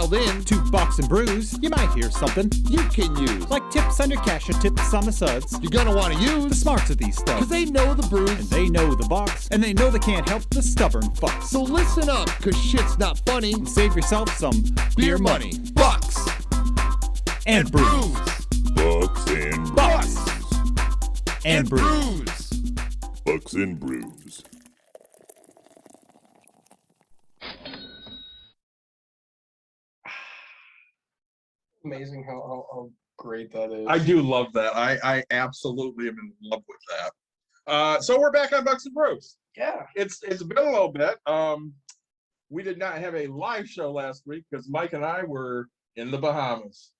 dialed in to Box and Brews, you might hear something you can use. like tips on your cash or tips on the suds. You're gonna want to The use, smarts of these stuff. because they know the brews. And they know the box, and they know they can't help the stubborn fucks. So listen up, because shit's not funny. And save yourself some beer money. Bucks And brews. Bucks and Bucks. Bucks And brews. brews. Bucks and Brews. Amazing how great that is. I do love that. I absolutely am in love with that. So we're back on Bucks and Brews. Yeah. It's been a little bit. We did not have a live show last week because Mike and I were in the Bahamas.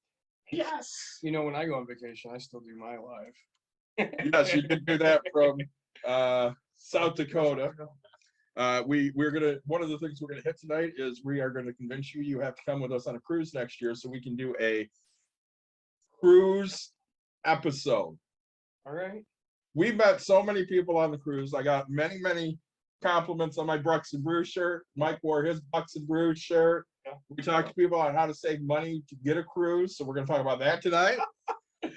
Yes. You know, when I go on vacation, I still do my live. Yes, you can do that from South Dakota. We're gonna, one of the things we're gonna hit tonight is we are gonna convince you have to come with us on a cruise next year so we can do a cruise episode. All right. We met so many people on the cruise. I got many compliments on my Bucks and Brews shirt. Mike wore his Bucks and Brews shirt. Yeah. We talked to people on how to save money to get a cruise, so we're gonna talk about that tonight.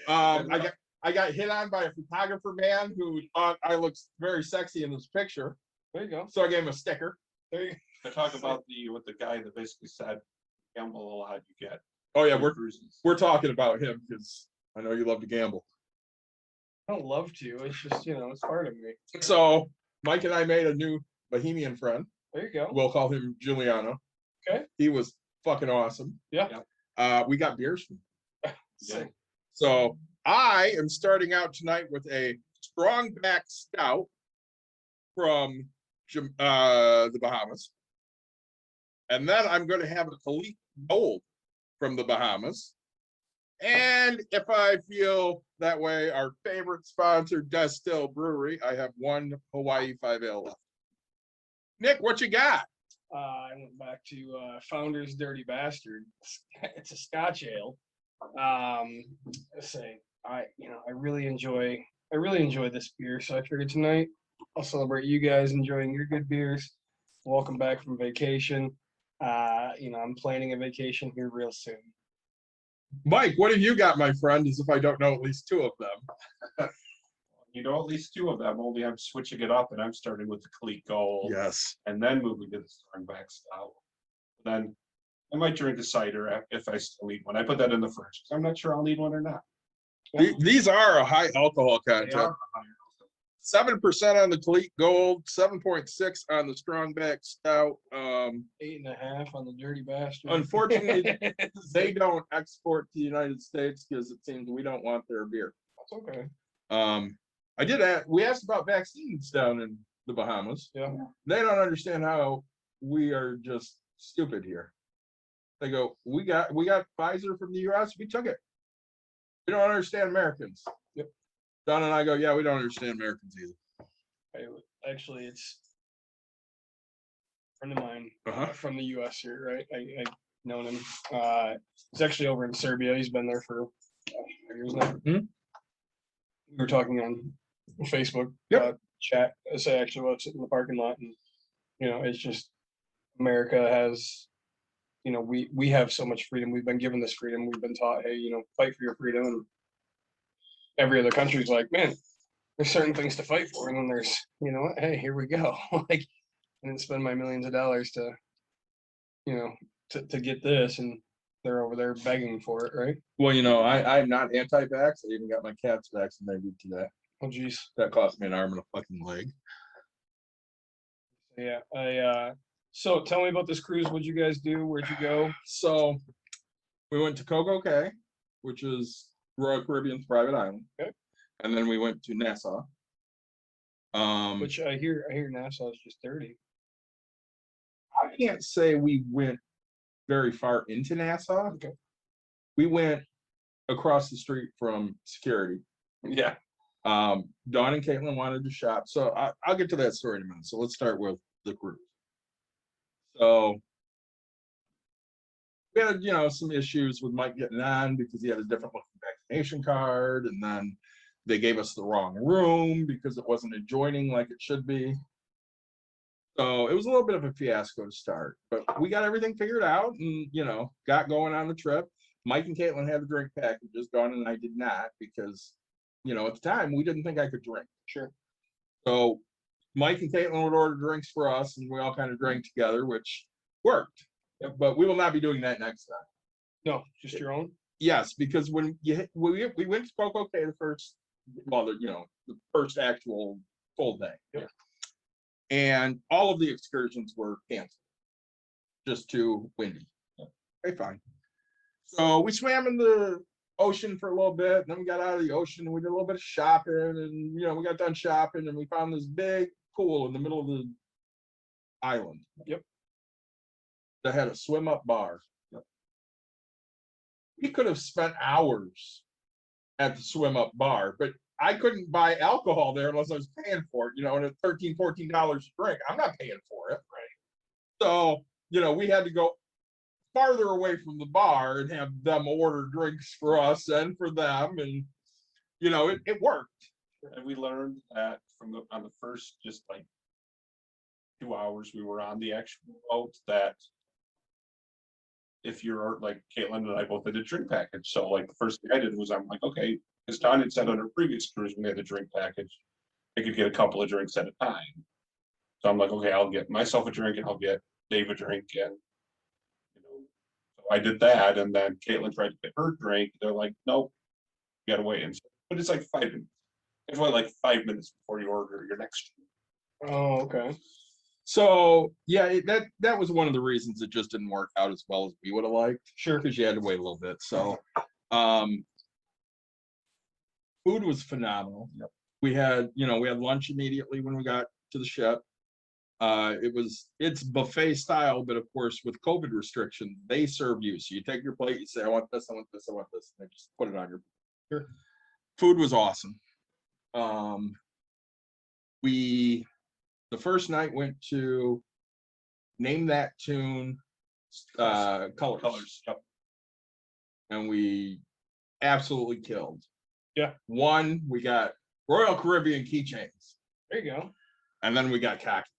I got hit on by a photographer man who thought I looked very sexy in this picture, There you go. so I gave him a sticker. There you I talk about the guy that basically said, gamble a lot, you get. Oh yeah, free cruises. we're talking about him because I know you love to gamble. I don't love to. It's just, it's part of me. So Mike and I made a new Bahamian friend. There you go. We'll call him Giuliano. Okay. He was fucking awesome. Yeah. We got beers from him. Sick. So I am starting out tonight with a strong back stout from the Bahamas. And then I'm going to have a Elite Gold from the Bahamas. And if I feel that way, our favorite sponsor, Distill Brewery, I have one Hawaii 5 Ale left. Nick, what you got? I went back to Founder's Dirty Bastard. It's a Scotch ale. I really enjoy this beer, so I figured tonight I'll celebrate you guys enjoying your good beers. Welcome back from vacation. I'm planning a vacation here real soon. Mike, what have you got, my friend? As if I don't know at least two of them. You know, at least two of them, only I'm switching it up and I'm starting with the Cleat Gold. Yes. And then moving to the strong back stout. Then I might drink a cider if I still need one. I put that in the fridge. I'm not sure I'll need one or not. These are a high alcohol They content. are 7% on the Cleat Gold, 7.6 on the strong back stout. 8.5 on the Dirty Bastard. Unfortunately, they don't export to the United States because it seems we don't want their beer. That's okay. I did ask, we asked about vaccines down in the Bahamas. Yeah. They don't understand how we are just stupid here. They go, we got Pfizer from the US, we took it. We don't understand Americans. Yep. Don and I go, yeah, we don't understand Americans either. Actually, it's a friend of mine Uh-huh. from the US here, right? I've known him. He's actually over in Serbia. He's been there for years now. Mhm. We were talking on Facebook Yep. chat. I say actually while sitting in the parking lot, and it's just America has, we have so much freedom. We've been given this freedom. We've been taught, hey, fight for your freedom. And every other country's like, man, there's certain things to fight for, and then there's, what? Hey, here we go. Like, I didn't spend my millions of dollars to, to get this, and they're over there begging for it, right? Well, I'm not anti-vax. I even got my cats vaccinated today. Oh, geez. That cost me an arm and a fucking leg. Yeah, so tell me about this cruise. What'd you guys do? Where'd you go? So we went to Coco Cay, which is Royal Caribbean's private island. Okay. And then we went to Nassau. Which I hear Nassau is just dirty. I can't say we went very far into Nassau. Okay. We went across the street from security. Yeah. Dawn and Caitlin wanted to shop. So I'll get to that story in a minute. So let's start with the cruise. So we had, some issues with Mike getting on because he had a different looking vaccination card. And then they gave us the wrong room because it wasn't adjoining like it should be. So it was a little bit of a fiasco to start, but we got everything figured out and, got going on the trip. Mike and Caitlin had the drink packages done and I did not because, at the time we didn't think I could drink. Sure. So Mike and Caitlin would order drinks for us and we all kind of drank together, which worked. But we will not be doing that next time. No, just your own. Yes, because when we went to Coco Cay the first actual full day. Yep. And all of the excursions were canceled. Just too windy. Okay, fine. So we swam in the ocean for a little bit, and then we got out of the ocean and we did a little bit of shopping, and we got done shopping and we found this big pool in the middle of the island. Yep. That had a swim up bar. Yep. We could have spent hours at the swim up bar, but I couldn't buy alcohol there unless I was paying for it, and at $13-14 a drink. I'm not paying for it. Right. So, we had to go farther away from the bar and have them order drinks for us and for them. And, it worked. And we learned that on the first, just like 2 hours we were on the actual boat, that if you're like Caitlin and I both had a drink package. So like the first thing I did was I'm like, okay, because Don had said on her previous cruise when they had a drink package, I could get a couple of drinks at a time. So I'm like, okay, I'll get myself a drink and I'll get Dave a drink. And, so I did that. And then Caitlin tried to get her drink. They're like, nope, you gotta wait. But it's like 5 minutes. It's only like 5 minutes before you order your next drink. Oh, okay. So yeah, that was one of the reasons it just didn't work out as well as we would have liked. Sure. Because you had to wait a little bit. So food was phenomenal. Yep. We had lunch immediately when we got to the ship. It's buffet style, but of course with COVID restrictions, they serve you. So you take your plate, you say, I want this, I want this, I want this, and they just put it on your plate. Sure. Food was awesome. The first night went to Name That Tune, Colors. Yep. And we absolutely killed. Yeah. One, we got Royal Caribbean keychains. There you go. And then we got cocky.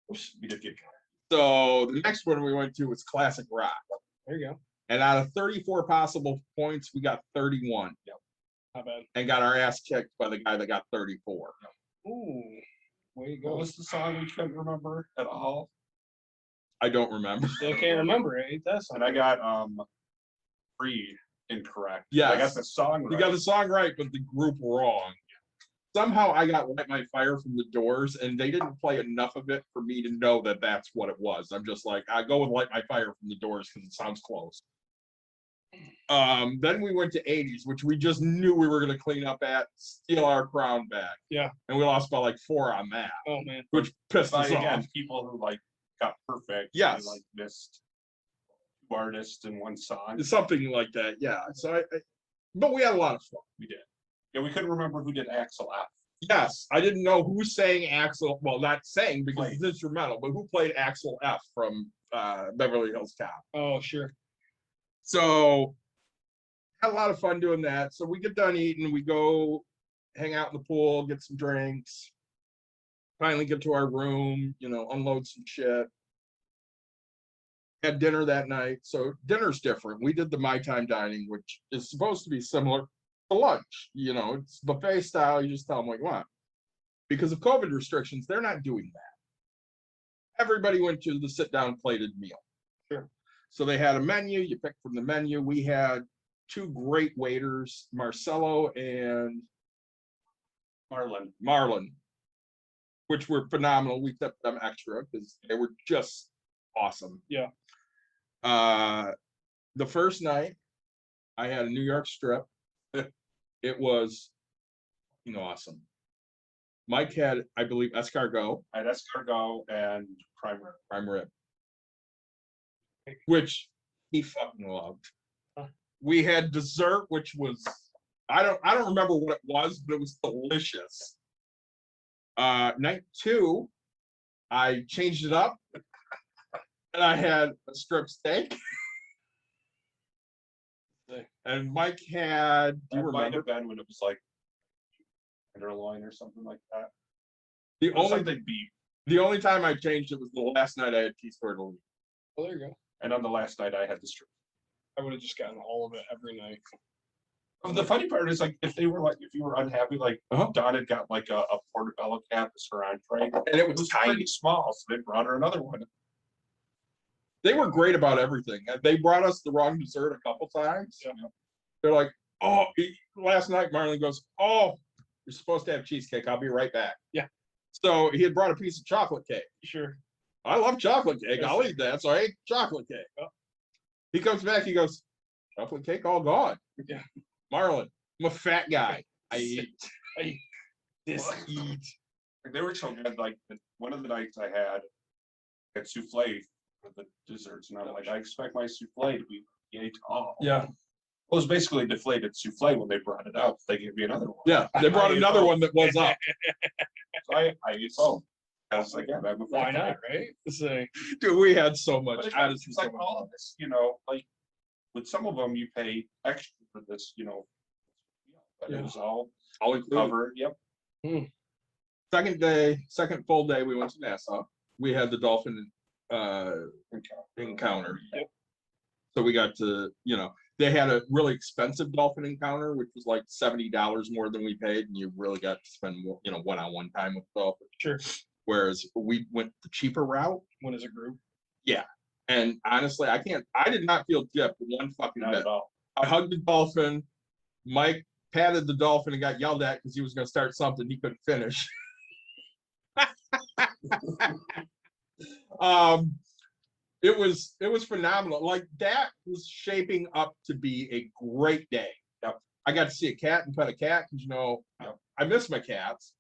We did get cocky. So the next one we went to was Classic Rock. There you go. And out of 34 possible points, we got 31. Yep. Not bad. And got our ass kicked by the guy that got 34. Yep. Ooh. Way to go. What was the song we couldn't remember at all? I don't remember. Still can't remember it. Ain't that And I got 3 incorrect. Yes. I got the song right. You got the song right, but the group wrong. Somehow I got Light My Fire from the Doors, and they didn't play enough of it for me to know that that's what it was. I'm just like, I go with Light My Fire from the Doors because it sounds close. Then we went to 80s, which we just knew we were going to clean up at, steal our crown back. Yeah. And we lost by like 4 on that. Oh man. Which pissed us Again, off. people who like got perfect. Yes. Like missed 2 artists in one song. Something like that, yeah. So but we had a lot of fun. We did. Yeah, we couldn't remember who did Axel F. Yes, I didn't know who sang Axel. Well, not sang because Played. it's instrumental, but who played Axel F from Beverly Hills Cop. Oh sure. So had a lot of fun doing that. So we get done eating, we go hang out in the pool, get some drinks, finally get to our room, unload some shit. Had dinner that night. So dinner's different. We did the My Time dining, which is supposed to be similar to lunch. It's buffet style. You just tell them what you want. Because of COVID restrictions, they're not doing that. Everybody went to the sit-down plated meal. Sure. So they had a menu. You pick from the menu. We had 2 great waiters, Marcelo and Marlon, which were phenomenal. We tipped them extra because they were just awesome. Yeah. The first night, I had a New York strip. It was awesome. Mike had, I believe, escargot. I had escargot and prime rib. Which he fucking loved. We had dessert, which was I don't remember what it was, but it was delicious. Night 2, I changed it up and I had a strip steak. And Mike had, do you Might remember? have been when it was like tenderloin or something like that. The It was only something beef. The only time I changed it was the last night I had cheese tortellini. Well, there you go. And on the last night I had the strip. I would have just gotten all of it every night. The funny part is like if you were unhappy, like Dawn had got like a portobello cap as her entree, And it was pretty tiny. small, so they brought her another one. They were great about everything. They brought us the wrong dessert a couple times. Yeah. They're like, oh, last night Marlon goes, oh, you're supposed to have cheesecake. I'll be right back. Yeah. So he had brought a piece of chocolate cake. Sure. I love chocolate cake. I'll eat that. So I ate chocolate cake. Oh. He comes back. He goes, chocolate cake all gone. Yeah. Marlon, I'm a fat guy. I eat. Eat. They were so good. Like one of the nights I had souffle for the desserts, and I'm like, I expect my souffle to be yay tall. Yeah. Well, it was basically deflated souffle when they brought it out. They gave me another one. Yeah, they brought I ate another both. one that was up. So I ate both. I was like, yeah, I'm a fat Why guy. not, right? It's like, Dude, we had so But much. it's Honestly, like all of this, like with some of them you pay extra for this, but it was all all included. covered. Yep. Second full day, we went to Nassau. We had the dolphin encounter. Yep. So we got to, they had a really expensive dolphin encounter, which was like $70 more than we paid, and you really got to spend more, one-on-one time with the dolphin. sure. Whereas we went the cheaper route. When is a group? And honestly, I did not feel gypped one fucking Not bit. at all. I hugged the dolphin. Mike patted the dolphin and got yelled at because he was going to start something he couldn't finish. It was phenomenal. Like that was shaping up to be a great day. Yep. I got to see a cat and pet a cat because Yep. I miss my cats.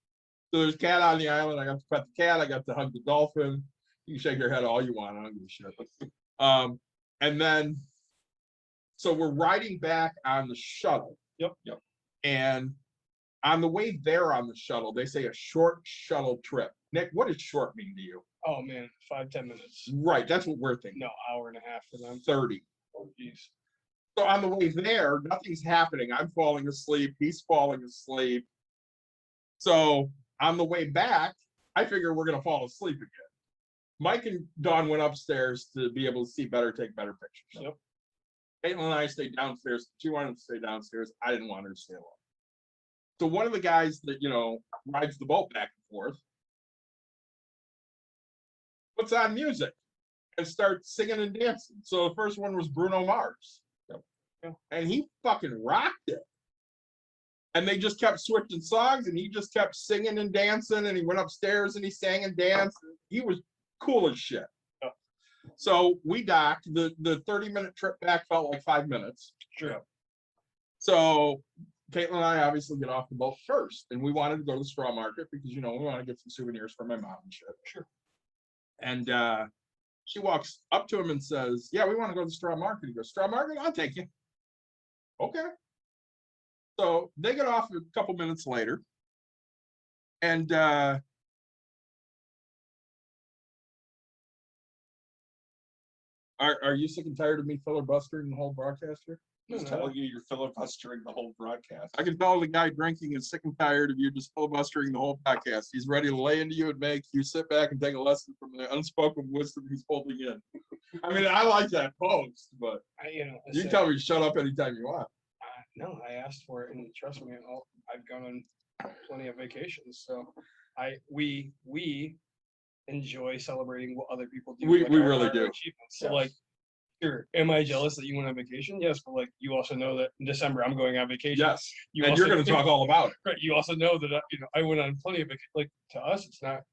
So there's a cat on the island. I got to pet the cat. I got to hug the dolphin. You can shake your head all you want. I don't give a shit. And then, so we're riding back on the shuttle. Yep. And on the way there on the shuttle, they say a short shuttle trip. Nick, what does short mean to you? Oh man, 5-10 minutes. Right, that's what we're thinking. No, hour and a half for them. 30. Oh geez. So on the way there, nothing's happening. I'm falling asleep. He's falling asleep. So on the way back, I figure we're gonna fall asleep again. Mike and Dawn went upstairs to be able to see better, take better pictures. Yep. Caitlin and I stayed downstairs. She wanted to stay downstairs. I didn't want her to stay alone. So one of the guys that rides the boat back and forth puts on music and starts singing and dancing. So the first one was Bruno Mars. Yep. And he fucking rocked it. And they just kept switching songs and he just kept singing and dancing and he went upstairs and he sang and danced. He was cool as shit. Yep. So we docked. The 30-minute trip back felt like 5 minutes. Sure. So Caitlin and I obviously get off the boat first, and we wanted to go to the straw market because we want to get some souvenirs for my mom and shit. Sure. And she walks up to him and says, "Yeah, we want to go to the straw market." He goes, "Straw market? I'll take you." Okay. So they get off a couple minutes later, and are you sick and tired of me filibustering the whole broadcast here? Just telling you, you're filibustering the whole broadcast. I can tell the guy drinking is sick and tired of you just filibustering the whole podcast. He's ready to lay into you and make you sit back and take a lesson from the unspoken wisdom he's holding in. I mean, I like that post, but you can tell me to shut up anytime you want. No, I asked for it, and trust me, I've gone on plenty of vacations, so we enjoy celebrating what other people do. We like really our do. achievements. So Yes. like, sure, am I jealous that you went on vacation? Yes, but like you also know that in December I'm going on vacation. Yes, You and also, you're going to talk all about it. Right, you also know that I went on plenty of vacations. Like to us, it's not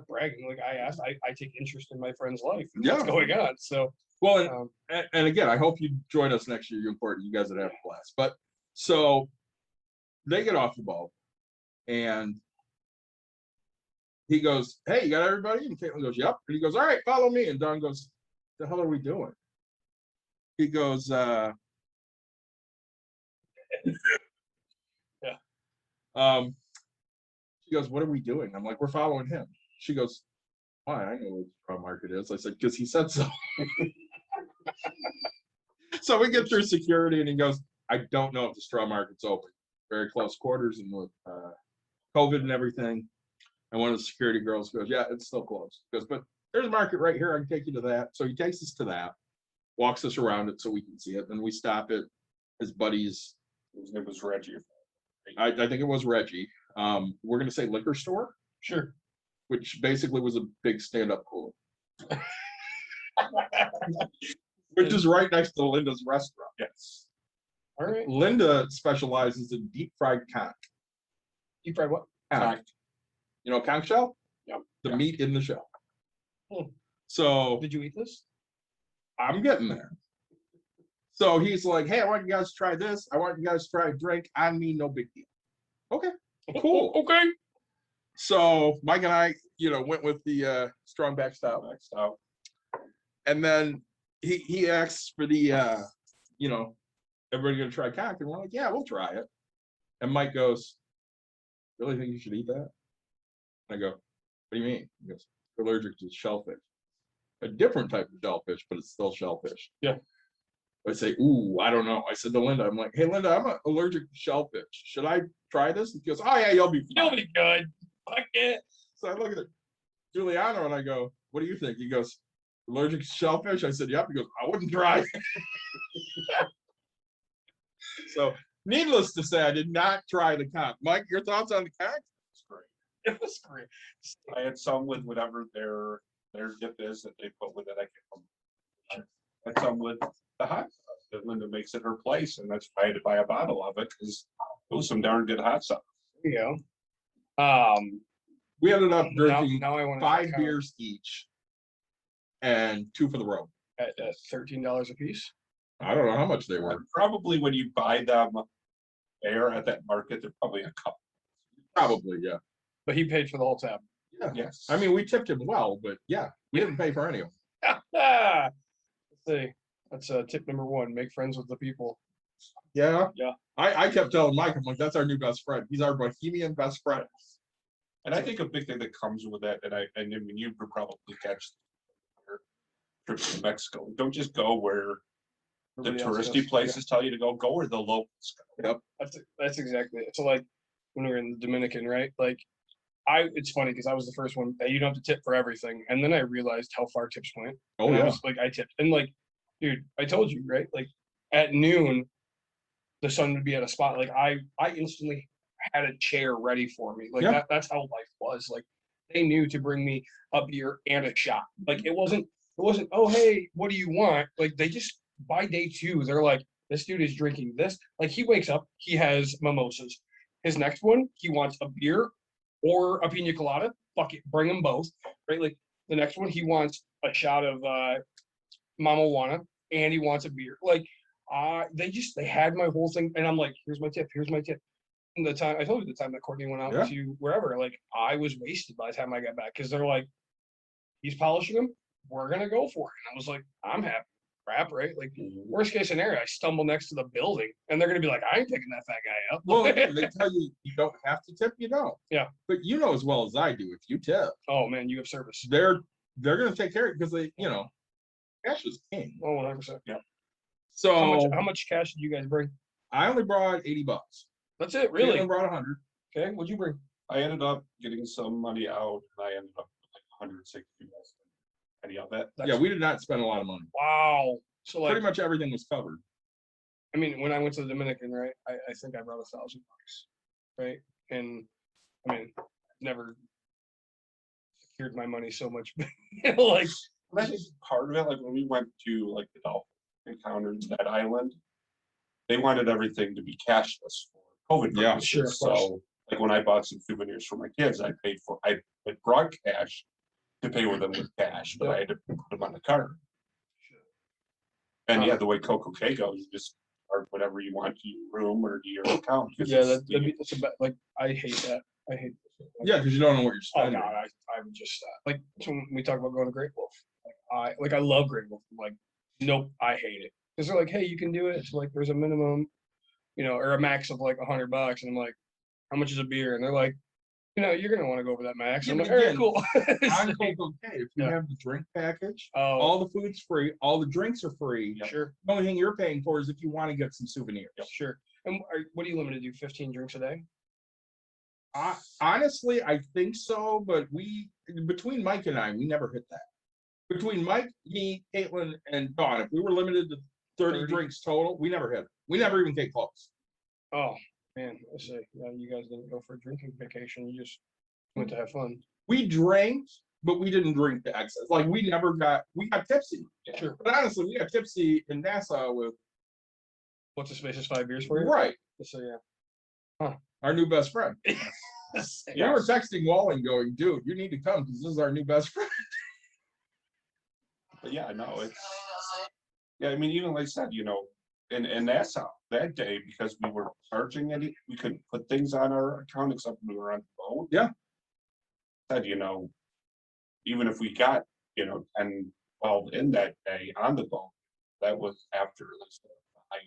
bragging. Like I asked, I take interest in my friend's life and what's Yeah. going on. So Well, and again, I hope you join us next year. You're important. You guys would have a blast. But so they get off the boat, and he goes, "Hey, you got everybody?" And Caitlin goes, "Yep." And he goes, "All right, follow me." And Don goes, "The hell are we doing?" He goes, Yeah. She goes, "What are we doing?" I'm like, "We're following him." She goes, "Why? I know what the straw market is." I said, "Because he said so." So we get through security, and he goes, "I don't know if the straw market's open. Very close quarters, and with COVID and everything, And one of the security girls goes, yeah, it's still closed. He goes, but there's a market right here. I can take you to that. So he takes us to that, walks us around it so we can see it. Then we stop at his buddy's. It was Reggie. I think it was Reggie. We're going to say liquor store, Sure. which basically was a big stand-up cooler, which is right next to Linda's restaurant. Yes. All right. Linda specializes in deep fried conch. You fried what? Conch. You know conch shell? Yep. The meat in the shell. Hmm. So Did you eat this? I'm getting there. So he's like, hey, I want you guys to try this. I want you guys to try a drink on me, no big deal. Okay, cool. Okay. So Mike and I, went with the strong back stout. And then he asks for the, everybody gonna try conch? And we're like, yeah, we'll try it. And Mike goes, really think you should eat that? I go, what do you mean? He goes, "You're allergic to shellfish." A different type of shellfish, but it's still shellfish. Yeah. I say, ooh, I don't know. I said to Linda, I'm like, hey, Linda, I'm allergic to shellfish. Should I try this? And she goes, oh, yeah, you'll be fine. You'll be good. Fuck it. So I look at Giuliano and I go, what do you think? He goes, allergic to shellfish? I said, yep. He goes, I wouldn't try it. So needless to say, I did not try the conch. Mike, your thoughts on the conch? It's great. It was great. I had some with whatever their dip is that they put with it. I had some with the hot sauce that Linda makes at her place, and that's why I had to buy a bottle of it because it was some darn good hot sauce. There you go. We ended up drinking now I want 5 beers each and 2 for the road. at $13 a piece. I don't know how much they were. Probably when you buy them there at that market, they're probably a couple. Probably, yeah. But he paid for the whole tab. Yeah. Yes. I mean, we tipped him well, but yeah, we didn't pay for any of them. Let's see. That's tip number 1. Make friends with the people. Yeah. Yeah. I kept telling Mike, I'm like, that's our new best friend. He's our Bohemian best friend. And I think a big thing that comes with that, and I mean, you would probably catch your trips to Mexico. Don't just go where the Everybody else touristy goes. places tell you to go. Go where the locals go. Yeah. That's exactly it. So like when we were in the Dominican, right? Like it's funny because I was the first one that you don't have to tip for everything. And then I realized how far tips went. Oh, And I yeah. was like, I tipped. And like, dude, I told you, right? Like at noon, the sun would be at a spot. Like I instantly had a chair ready for me. Like Yeah. that's how life was. Like they knew to bring me a beer and a shot. Like it wasn't, oh hey, what do you want? Like they just by day 2, they're like, this dude is drinking this. Like he wakes up, he has mimosas. His next one, he wants a beer or a pina colada. Fuck it, bring them both. Right? Like the next one, he wants a shot of Mama Juana and he wants a beer. Like they had my whole thing, and I'm like, here's my tip. And the time I told you the time that Courtney went out Yeah. to wherever, like I was wasted by the time I got back because they're like, he's polishing them. We're gonna go for it. And I was like, I'm happy. Crap, right? Like worst case scenario, I stumble next to the building and they're gonna be like, I ain't picking that fat guy up. Well, they tell you you don't have to tip, you don't. Yeah. But you know as well as I do, if you tip, Oh man, you have service. they're gonna take care of it because they, cash is king. Oh, 100%. Yeah. So How much cash did you guys bring? I only brought $80. That's it, Caitlin really? brought 100. Okay, what'd you bring? I ended up getting some money out, and I ended up with like 160 less than any of it. Yeah, we did not spend a lot of money. Wow. So like, Pretty much everything was covered. I mean, when I went to the Dominican, right, I think I brought $1,000, right? And I mean, never secured my money so much. Like, That's just part of it. Like when we went to like the dolphin encountered that island, they wanted everything to be cashless for COVID Yeah, purposes. sure, of course. So like when I bought some souvenirs for my kids, I brought cash to pay with them with cash, but I had to put them on the card. And yeah, the way Coco K goes, you just start whatever you want to your room or to your account. 'cause yeah, it's that's a bad, like, I hate that. I hate that. Yeah, because you don't know what you're Oh spending. no, I would just like so when we talk about going to Great Wolf. Like I love Great Wolf. I'm like, nope, I hate it. Because they're like, hey, you can do it. It's like there's a minimum, or a max of like $100. And I'm like, how much is a beer? And they're like, you're gonna want to go over that max. Yeah, I'm like, but all right, again, cool. On Coco K, if you Yeah. have the drink package, Oh, all the food's free, all the drinks are free. sure, The only thing you're paying for is if you want to get some souvenirs. sure. And what are you limited to? 15 drinks a day? Honestly, I think so, but between Mike and I, we never hit that. Between Mike, me, Caitlin, and Dawn, if we were limited to 30 drinks total, we never hit it. We never even came close. Oh, man, let's see. You guys didn't go for a drinking vacation. You just went to have fun. We drank, but we didn't drink to excess. Like we got tipsy. Sure. But honestly, we got tipsy in Nassau with What's the space is 5 beers for you? right. So yeah. Our new best friend. Yes. We were texting Walling going, dude, you need to come because this is our new best friend. But yeah, no, it's, yeah, I mean, even like I said, you know, in Nassau that day, because we were charging it, we couldn't put things on our account except when we were on the boat. Yeah. Said, you know, even if we got, you know, 10, 12 in that day on the boat, that was after the 5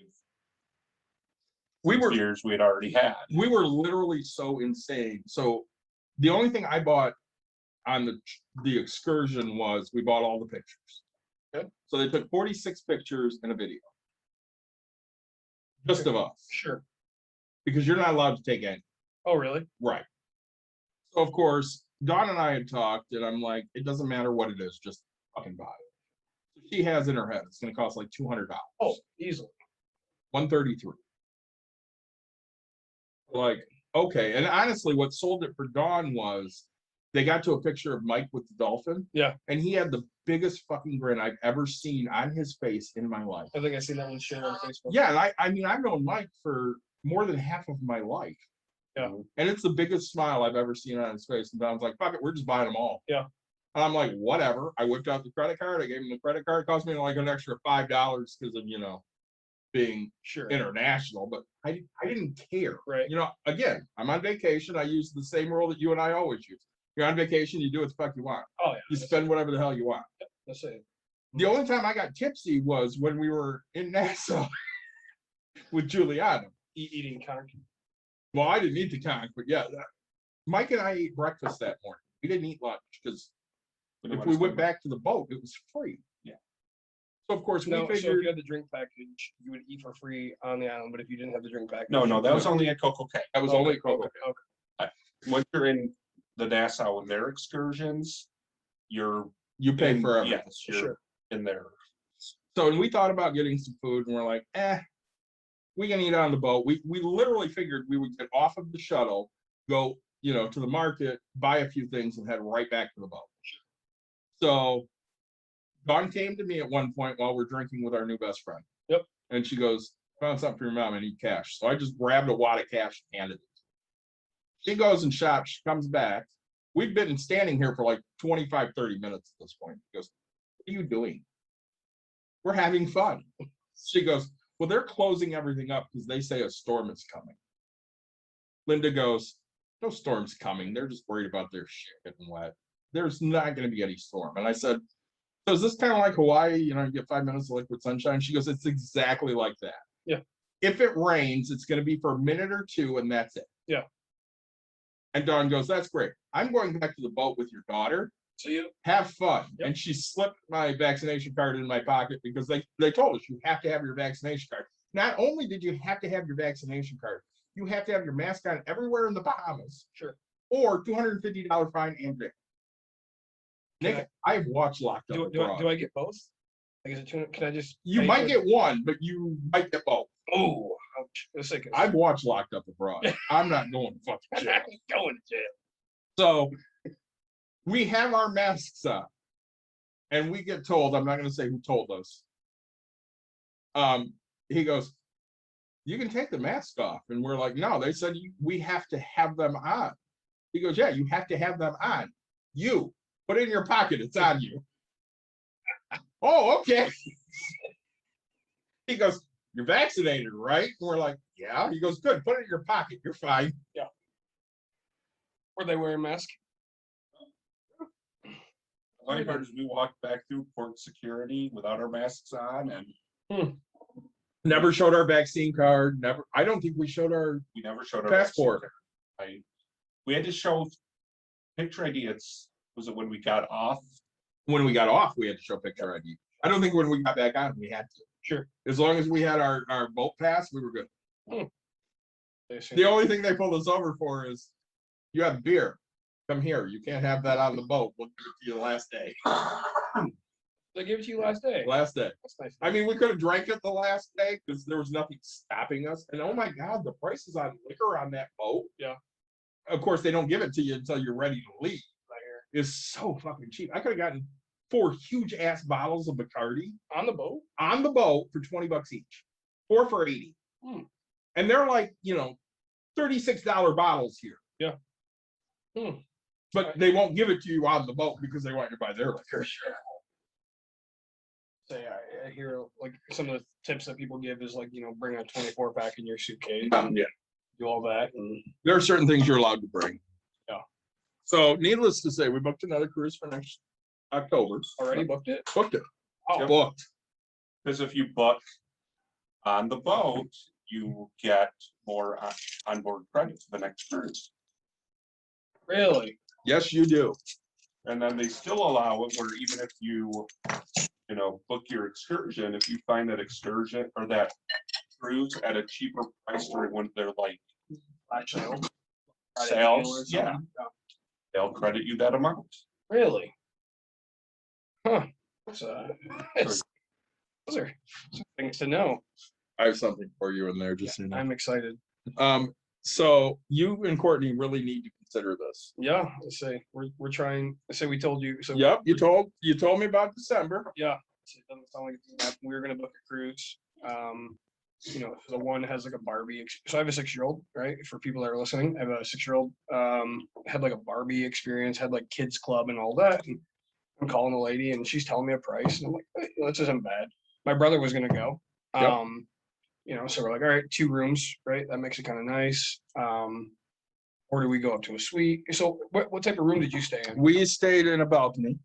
We were years we had already had. we were literally so insane. So the only thing I bought on the excursion was we bought all the pictures. Okay. So they took 46 pictures and a video. Just of us. Sure. Because you're not allowed to take any. Oh, really? Right. So of course, Dawn and I had talked, and I'm like, it doesn't matter what it is, just fucking buy it. So she has in her head it's gonna cost like $200. Oh, easily. 133. Like, okay. And honestly, what sold it for Dawn was they got to a picture of Mike with the dolphin. Yeah. And he had the biggest fucking grin I've ever seen on his face in my life. I think I seen that one shared on Facebook. Yeah, and I mean, I've known Mike for more than half of my life. Yeah. And it's the biggest smile I've ever seen on his face. And Don's like, fuck it, we're just buying them all. Yeah. And I'm like, whatever. I whipped out the credit card. I gave him the credit card. It cost me like an extra $5 because of, you know, being Sure. international, but I didn't care. Right. You know, again, I'm on vacation. I use the same rule that you and I always use. You're on vacation, you do what the fuck you want. Oh, yeah. You spend whatever the hell you want. That's it. The only time I got tipsy was when we were in Nassau with Giuliano. Eating conch. Well, I didn't eat the conch, but yeah, Mike and I ate breakfast that morning. We didn't eat lunch because if we went back to the boat, it was free. Yeah. So of course we No, so if figured you had the drink package, you would eat for free on the island. But if you didn't have the drink package, No, that was only at Coco Cay. that was Okay, only Coco. okay. Once you're in the Nassau and their excursions, you're You pay for everything. yes, you're Sure. in there. So and we thought about getting some food, and we're like, we can eat on the boat. We literally figured we would get off of the shuttle, go, you know, to the market, buy a few things, and head right back to the boat. So Dawn came to me at one point while we're drinking with our new best friend. Yep. And she goes, found something for your mom, I need cash. So I just grabbed a wad of cash and handed it. She goes and shops, she comes back. We've been standing here for like 25, 30 minutes at this point. She goes, what are you doing? We're having fun. She goes, well, they're closing everything up because they say a storm is coming. Linda goes, no storm's coming. They're just worried about their shit getting wet. There's not going to be any storm. And I said, so is this kind of like Hawaii? You know, you get 5 minutes of liquid sunshine. She goes, it's exactly like that. Yeah. If it rains, it's going to be for a minute or two, and that's it. Yeah. And Dawn goes, that's great. I'm going back to the boat with your daughter. So you Have fun. Yep. And she slipped my vaccination card in my pocket because they told us you have to have your vaccination card. Not only did you have to have your vaccination card, you have to have your mask on everywhere in the Bahamas. Sure. Or $250 fine and jail. Nick, I've watched Locked Up Abroad. do I get both? Like, is it can I just? You pay might for- get one, but you might get both. Oh, ouch. Let's say I've watched Locked Up Abroad. I'm not going to fucking jail. going to jail. So we have our masks on, and we get told, I'm not going to say who told us. He goes, you can take the mask off. And we're like, no, they said we have to have them on. He goes, yeah, you have to have them on. You put it in your pocket. It's on you. Oh, okay. He goes, you're vaccinated, right? And we're like, yeah. He goes, good. Put it in your pocket. You're fine. Were they wearing masks? The funny part is we walked back through port security without our masks on, and Never showed our vaccine card. Never. I don't think we showed our we never showed our passport. vaccine card. We had to show picture ID. Was it when we got off? When we got off, we had to show picture ID. I don't think when we got back on, we had to. Sure. As long as we had our boat pass, we were good. They assume- The only thing they pulled us over for is You have beer. Come here. You can't have that on the boat. We'll give it to you the last day. They gave it to you last day. Last day. That's nice. I mean, we could have drank it the last day because there was nothing stopping us. And oh my God, the prices on liquor on that boat. Yeah. Of course, they don't give it to you until you're ready to leave. Right here. It's so fucking cheap. I could have gotten 4 huge ass bottles of Bacardi On the boat? on the boat for $20 each. 4 for 80. Hmm. And they're like, $36 bottles here. Yeah. Hmm. But they won't give it to you on the boat because they want you to buy their liquor. Sure. So yeah, I hear like some of the tips that people give is like, bring a 24 pack in your suitcase, Yeah. do all that. And There are certain things you're allowed to bring. Yeah. So needless to say, we booked another cruise for next October. already booked it? Booked it. Oh, Booked. Because if you book on the boat, you get more onboard credit for the next cruise. really? Yes, you do. And then they still allow it where even if you book your excursion, if you find that excursion or that cruise at a cheaper price during when they're like Actually, sales, yeah, they'll credit you that amount. Really? Huh. So, those are some things to know. I have something for you in there, just so you know. I'm excited. So you and Courtney really need to consider this. Yeah, let's say we're trying. I say we told you. So Yep, you told me about December. yeah, it doesn't sound like it's gonna happen. We were gonna book a cruise. The one has like a Barbie. So I have a 6-year-old, right? For people that are listening, I have a 6-year-old. Had like a Barbie experience, had like kids club and all that. And I'm calling the lady, and she's telling me a price, and I'm like, hey, this isn't bad. My brother was gonna go. Yep. So we're like, all right, 2 rooms, right? That makes it kind of nice. Or do we go up to a suite? So what type of room did you stay in? We stayed in a balcony.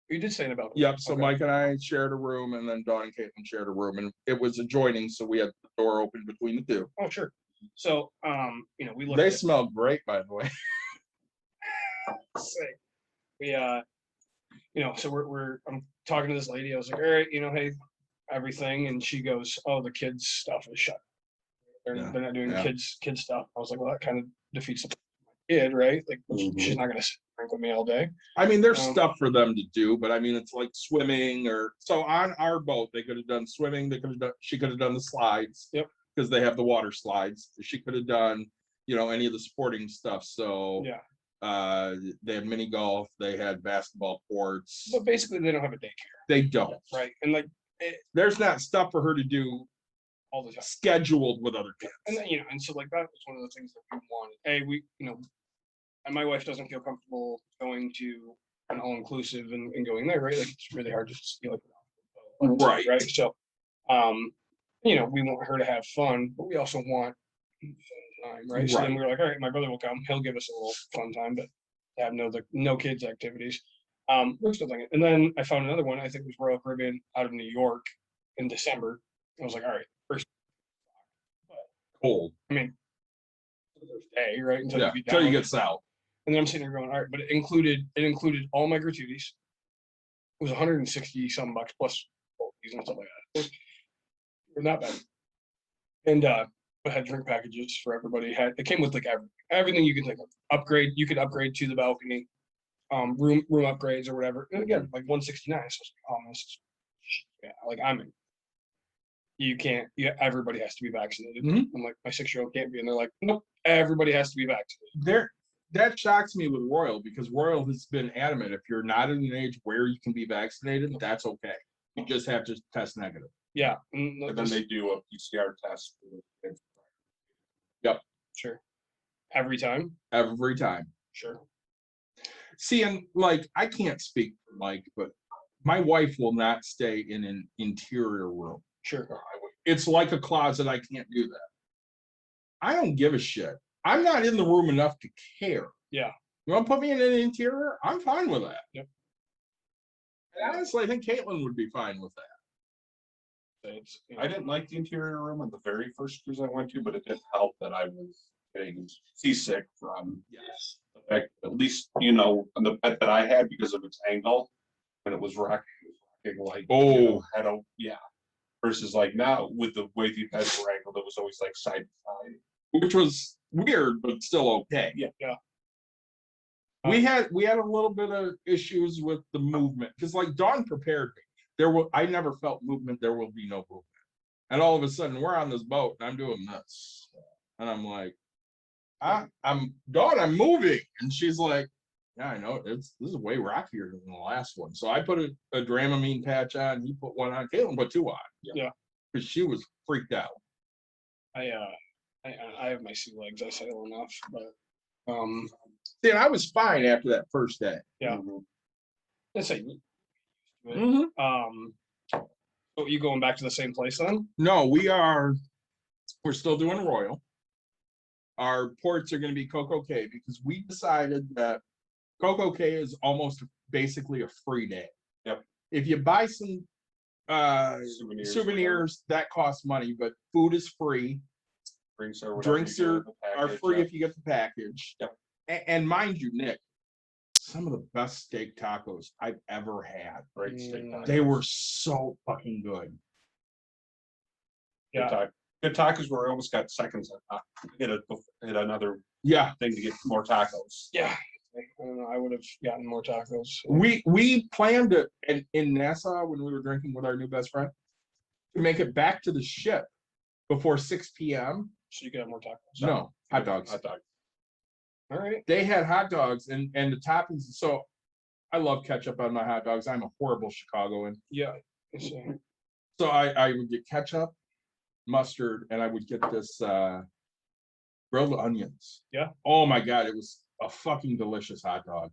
You did stay in a balcony. Yep. So Okay. Mike and I shared a room, and then Dawn and Caitlin shared a room, and it was adjoining, so we had the door open between the two. Oh, sure. So, we looked They at smelled great, by the way. we so I'm talking to this lady. I was like, all right, hey, everything, and she goes, oh, the kids stuff is shut. They're not doing Yeah. kids stuff. I was like, well, that kind of defeats the kid, right? Like she's not gonna drink with me all day. I mean, there's Um, stuff for them to do, but I mean, it's like swimming or so on our boat, they could have done swimming. She could have done the slides. Yep. Because they have the water slides. She could have done, any of the sporting stuff. So Yeah. they had mini golf, they had basketball courts. But basically they don't have a daycare, They don't. right? And like There's not stuff for her to do all the time. scheduled with other kids. And then, and so like that was one of the things that we wanted. Hey, and my wife doesn't feel comfortable going to an all-inclusive and going there, right? Like it's really hard to just feel like Right. right. So we want her to have fun, but we also want fun time, right? So then we were like, all right, my brother will come, he'll give us a little fun time, but have no kids activities. We're still thinking. And then I found another one, I think it was Royal Caribbean out of New York in December. I was like, all right, first Cold. the first day, right? Until Yeah. you get Until you down. get south. And then I'm sitting there going, all right, but it included all my gratuities. It was 160 some bucks plus fees and stuff like that. It was not bad. And it had drink packages for everybody. It came with like everything you could think of. Upgrade, you could upgrade to the balcony, room upgrades or whatever. And again, like 169. So like I'm in. You can't. Everybody has to be vaccinated. Mhm. I'm like, my 6-year-old can't be, and they're like, nope, everybody has to be vaccinated. That shocks me with Royal because Royal has been adamant if you're not in an age where you can be vaccinated, that's okay. You just have to test negative. Yeah, And then they do a PCR test. sure. Every time, Every time. sure. See, and like I can't speak for Mike, but my wife will not stay in an interior room. Sure. It's like a closet. I can't do that. I don't give a shit. I'm not in the room enough to care. Yeah. You want to put me in an interior? I'm fine with that. Yep. And honestly, I think Caitlin would be fine with that. It's, I didn't like the interior room on the very first cruise I went to, but it did help that I was getting seasick from Yes. the fact, at least, on the bed that I had because of its angle, when it was rocking like, versus like now with the way the beds were angled, it was always like side to side. Which was weird, but still okay. Yeah. We had a little bit of issues with the movement because like Dawn prepared me. I never felt movement, there will be no movement. And all of a sudden we're on this boat and I'm doing this. And I'm like, I'm Dawn, I'm moving. And she's like, yeah, I know. This is way rockier than the last one. So I put a Dramamine patch on, he put one on, Caitlin put two on. Yeah. Because she was freaked out. I have my sea legs. I sail enough, but See, and I was fine after that first day. yeah. Let's say. Mhm. So you going back to the same place then? No, we're still doing Royal. Our ports are going to be Coco Cay because we decided that Coco Cay is almost basically a free day. Yep. If you buy some Souvenirs, that costs money, but food is free. drinks are whatever Drinks you get are in the package, free yeah. if you get the package. Yep. And mind you, Nick, some of the best steak tacos I've ever had. Great steak. They were so fucking good. Good tacos were almost got seconds. Hit another Yeah. thing to get more tacos. Yeah. I don't know. I would have gotten more tacos. We planned it in Nassau when we were drinking with our new best friend to make it back to the ship before 6 p.m. So you could have more tacos. No, hot dogs. Hot dog. All right. They had hot dogs and the toppings. So I love ketchup on my hot dogs. I'm a horrible Chicagoan. Yeah. I see. So I would get ketchup, mustard, and I would get this grilled onions. Yeah. Oh my God, it was a fucking delicious hot dog.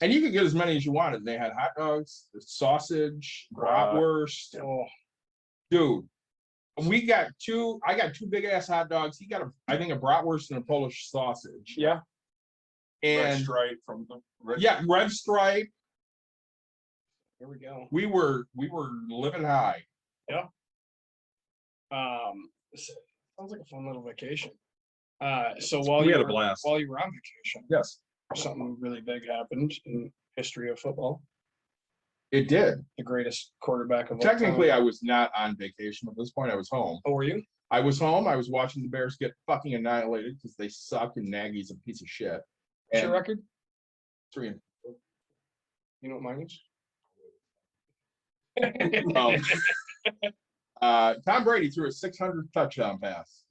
And you could get as many as you wanted. They had hot dogs, sausage, bratwurst. Oh, Dude, I got two big ass hot dogs. He got I think a bratwurst and a Polish sausage. yeah. Red And stripe from the red stripe. Here we go. We were living high. Sounds like a fun little vacation. So while We you had a were blast. while you were on vacation, Yes, something really big happened in history of football. it did. The greatest quarterback of all Technically, time. I was not on vacation at this point. I was home. Oh, were you? I was home. I was watching the Bears get fucking annihilated because they suck and Nagy's a piece of shit. What's your And record? 3 You know what mine is? Tom Brady threw a 600th touchdown pass,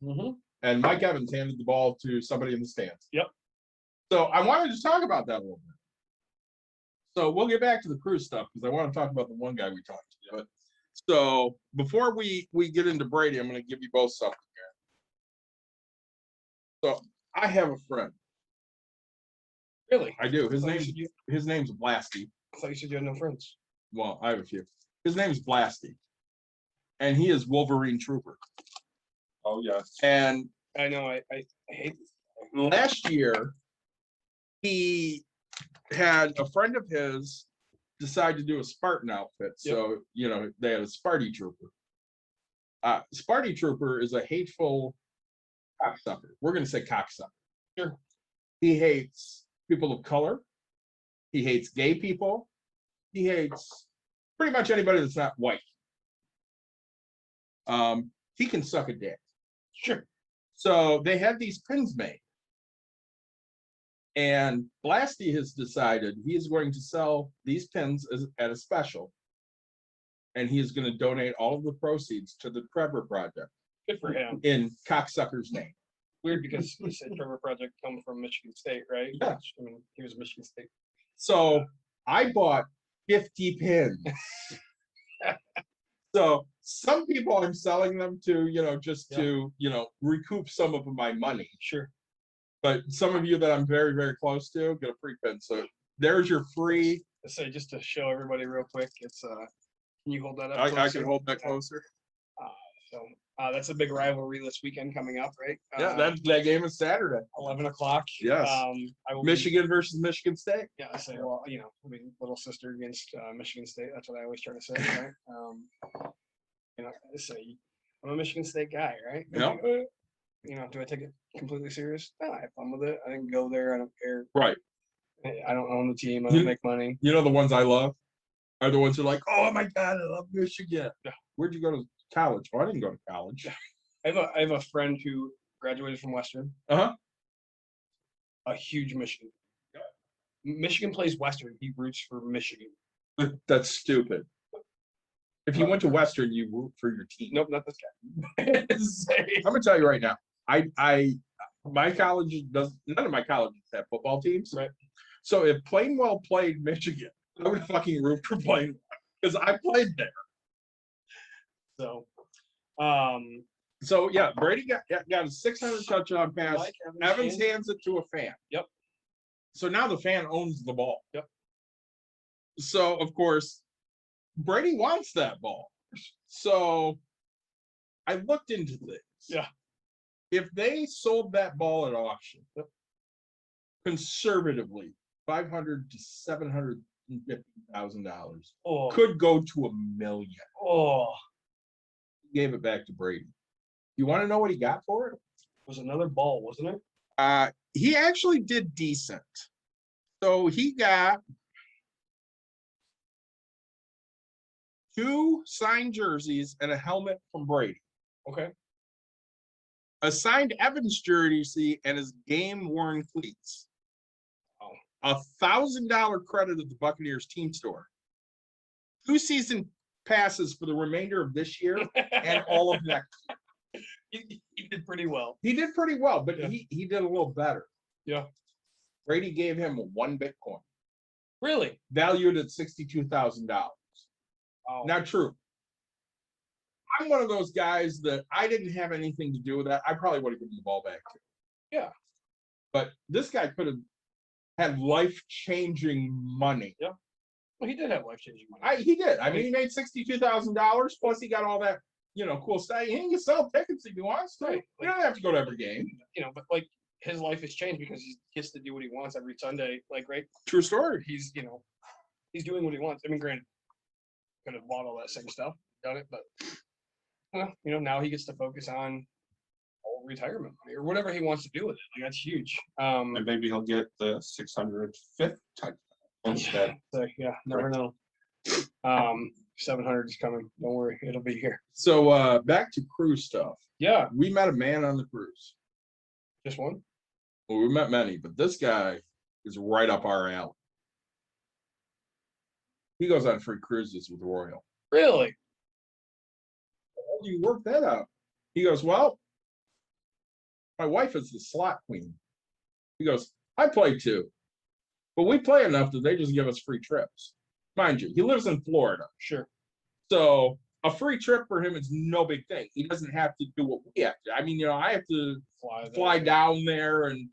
and Mike Evans handed the ball to somebody in the stands. Yep. So I wanted to talk about that a little bit. So we'll get back to the cruise stuff because I want to talk about the one guy we talked to. But so before we get into Brady, I'm going to give you both something here. So I have a friend. Really? I do. His I thought name's you Blasty. I thought you said you had no friends. Well, I have a few. His name's Blasty, and he is Wolverine Trooper. Oh yes. And I know. I hate. last year, he had a friend of his decide to do a Spartan outfit. So, they had a Sparty Trooper. Sparty Trooper is a hateful cocksucker. We're going to say cocksucker. Sure. He hates people of color. He hates gay people. He hates pretty much anybody that's not white. He can suck a dick. Sure. So they had these pins made. And Blasty has decided he is going to sell these pins at a special. And he is going to donate all of the proceeds to the Trevor Project Good for him. in cocksucker's name. Weird because you said Trevor Project come from Michigan State, right? Yeah. I mean, he was Michigan State. So I bought 50 pins. So some people I'm selling them to, just to, recoup some of my money. Sure. But some of you that I'm very, very close to get a free pin. So there's your free. I say just to show everybody real quick, it's can you hold that up? I closer? can hold that closer. So that's a big rivalry this weekend coming up, right? Yeah, that game is Saturday. 11 o'clock. Yes. I will Michigan versus Michigan State. Yeah, I say, well, I mean, little sister against Michigan State. That's what I always try to say, right? I say, I'm a Michigan State guy, right? Yeah. Do I take it completely serious? No, I have fun with it. I didn't go there. I don't care. Right. I don't own the team. I don't make money. The ones I love are the ones who are like, oh my God, I love Michigan. Yeah. Where'd you go to college? Oh, I didn't go to college. I have a friend who graduated from Western. Uh-huh. A huge Michigan. Michigan plays Western. He roots for Michigan. That's stupid. If you went to Western, you root for your team. Nope, not this guy. I'm gonna tell you right now. My college does none of my colleges have football teams. Right. So if Plainwell played Michigan, I would fucking root for Plainwell because I played there. So, So yeah, Brady got a 600 touchdown pass. like Evans hands it to a fan. Yep. So now the fan owns the ball. Yep. So of course, Brady wants that ball. So I looked into this. Yeah. If they sold that ball at auction, Yep. conservatively, $500,000 to $750,000 Oh, could go to $1 million. oh, He gave it back to Brady. You want to know what he got for it? it was another ball, wasn't it? He actually did decent. So he got 2 signed jerseys and a helmet from Brady. Okay. A signed Evans jersey and his game-worn cleats. $1,000 credit at the Buccaneers team store. 2 season passes for the remainder of this year and all of next year. He did pretty well. He did pretty well, but Yeah. he did a little better. Yeah. Brady gave him 1 Bitcoin, Really? valued at $62,000. Oh, Not true. I'm one of those guys that I didn't have anything to do with that. I probably would have given the ball back to. Yeah. But this guy could have had life-changing money. well, he did have life-changing money. He did. I mean, he made $62,000 plus he got all that, cool stuff. He can sell tickets if he wants to. Right. You don't have to go to every game. But like his life has changed because he gets to do what he wants every Sunday. Like, right? True story. He's doing what he wants. I mean, granted, could have bought all that same stuff, done it, but now he gets to focus on all retirement money or whatever he wants to do with it. Like, that's huge. And maybe he'll get the 605th touchdown instead. So yeah, never know. 700 is coming. Don't worry, it'll be here. So back to cruise stuff. Yeah, We met a man on the cruise. just one. Well, we met many, but this guy is right up our alley. He goes on free cruises with Royal. Really? How do you work that out? He goes, well, my wife is the slot queen. He goes, I play too, but we play enough that they just give us free trips. Mind you, he lives in Florida. Sure. So a free trip for him is no big thing. He doesn't have to do what we have to. I mean, I have to fly down there and,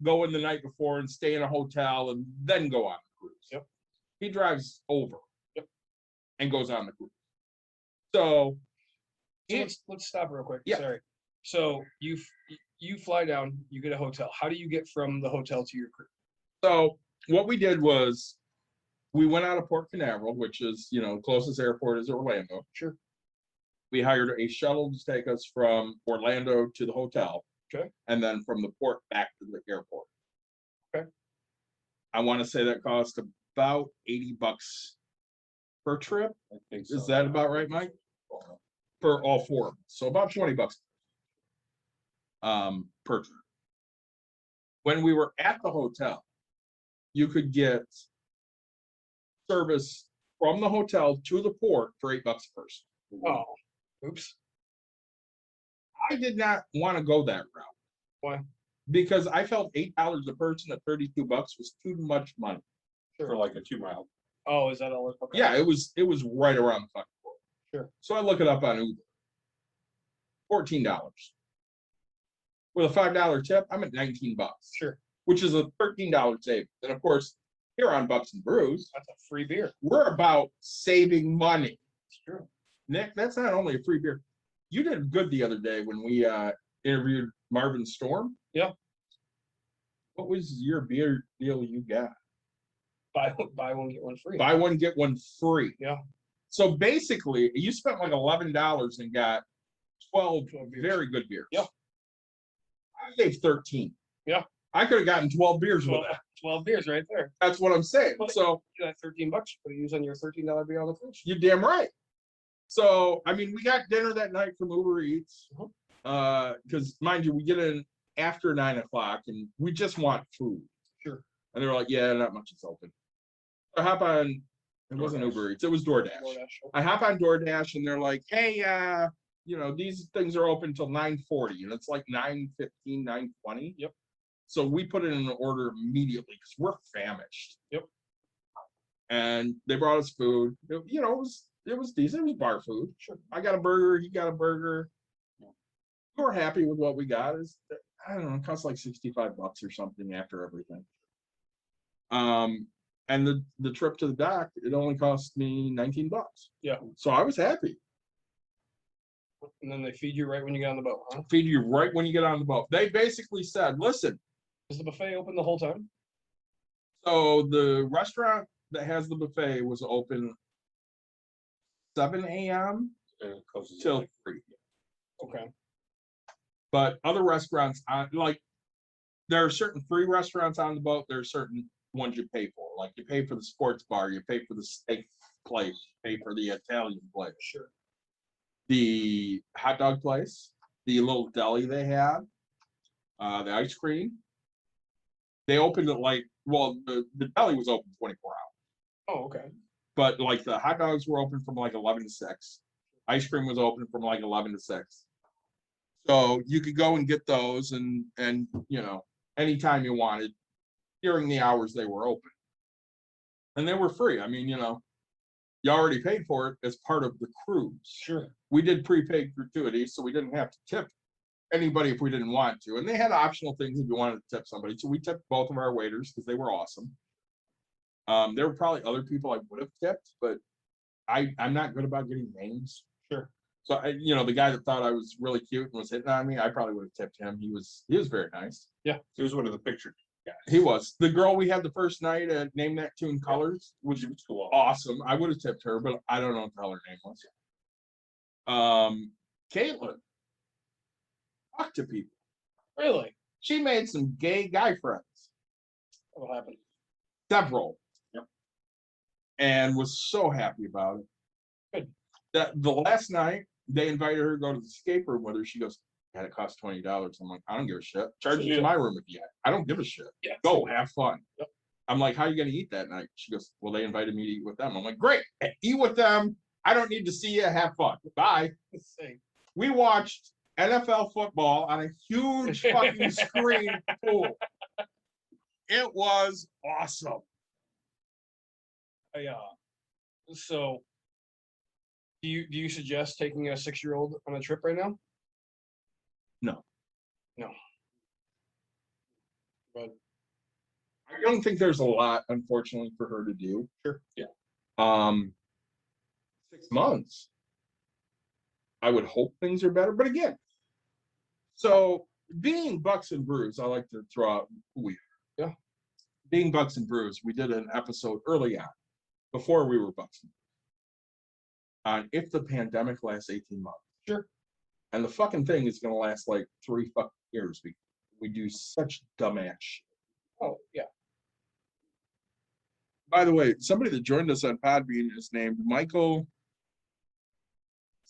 go in the night before and stay in a hotel and then go on the cruise. Yep. He drives over. Yep. And goes on the cruise. So let's stop real quick. Yeah. Sorry. So you fly down, you get a hotel. How do you get from the hotel to your cruise? So what we did was we went out of Port Canaveral, which is, closest airport is Orlando. Sure. We hired a shuttle to take us from Orlando to the hotel. Okay. And then from the port back to the airport. Okay. I want to say that cost about $80 per trip. I think Is that about right, Mike? For all 4 of us. So about $20 per trip. When we were at the hotel, you could get service from the hotel to the port for $8 a person. Oh, oops. I did not want to go that route. Why? Because I felt $8 a person at $32 was too much money. For like a 2-mile. Oh, is that all? Okay. Yeah, it was right around the fucking port. Sure. So I look it up on Uber. $14. With a $5 tip, I'm at $19. Sure. Which is a $13 savings. And of course, here on Bucks and Brews, That's a free beer. we're about saving money. It's true. Nick, that's not only a free beer. You did good the other day when we interviewed Marvin Storm. Yeah. What was your beer deal you got? Buy one, get one free. Buy one, get one free. Yeah. So basically, you spent like $11 and got 12 12 beers. very good beers. Yeah. I saved 13. Yeah. I could have gotten 12 beers with 12, that. 12 beers right there. That's what I'm saying. Well, So You got $13 you could use on your $13 beer on the fridge. you're damn right. So, I mean, we got dinner that night from Uber Eats. Because mind you, we get in after 9 o'clock and we just want food. Sure. And they're like, yeah, not much is open. I hop on, it wasn't DoorDash. Uber Eats, it was DoorDash. I hop on DoorDash and they're like, hey, these things are open till 9:40 and it's like 9:15, 9:20. Yep. So we put it in an order immediately because we're famished. Yep. And they brought us food. It was decent. It was bar food. Sure. I got a burger. He got a burger. We were happy with what we got. I don't know. It cost like $65 or something after everything. And the trip to the dock, it only cost me $19. Yeah. So I was happy. And then they feed you right when you get on the boat, huh? Feed you right when you get on the boat. They basically said, listen. Is the buffet open the whole time? So the restaurant that has the buffet was open 7 a.m. And it closes at till like 3. Okay. But other restaurants, there are certain free restaurants on the boat. There are certain ones you pay for. Like you pay for the sports bar, you pay for the steak place, you pay for the Italian place. Sure. The hot dog place, the little deli they had, the ice cream. They opened it the deli was open 24 hours. Oh, okay. But like the hot dogs were open from like 11 to 6. Ice cream was open from like 11 to 6. So you could go and get those and anytime you wanted during the hours they were open. And they were free. I mean, you already paid for it as part of the cruise. Sure. We did prepaid gratuities, so we didn't have to tip anybody if we didn't want to. And they had optional things if you wanted to tip somebody. So we tipped both of our waiters because they were awesome. There were probably other people I would have tipped, but I'm not good about getting names. Sure. So the guy that thought I was really cute and was hitting on me, I probably would have tipped him. He was very nice. He was one of the picture guys. He was. The girl we had the first night at Name That Tune Colors was cool. awesome. I would have tipped her, but I don't know what the hell her name was. Caitlin talked to people. Really? She made some gay guy friends. What happened? Several. Yep. And was so happy about it. Good. That the last night they invited her to go to the escape room with her. She goes, "Yeah, it cost $20." I'm like, I don't give a shit. Charge it to my room if you have. I don't give a shit. Yeah. Go have fun. Yep. I'm like, how are you gonna eat that night? She goes, well, they invited me to eat with them. I'm like, great, eat with them. I don't need to see you. Have fun. Bye. Let's see. We watched NFL football on a huge fucking screen pool. It was awesome. So do you suggest taking a 6-year-old on a trip right now? No. But I don't think there's a lot, unfortunately, for her to do. Sure. Yeah. 6 months. I would hope things are better, but again, so being Bucks and Brews, I like to throw out who we are. Yeah. Being Bucks and Brews, we did an episode early on, before we were Bucks and Brews, on if the pandemic lasts 18 months. Sure. And the fucking thing is going to last like 3 fucking years because we do such dumbass shit. Oh, yeah. By the way, somebody that joined us on Podbean is named Michael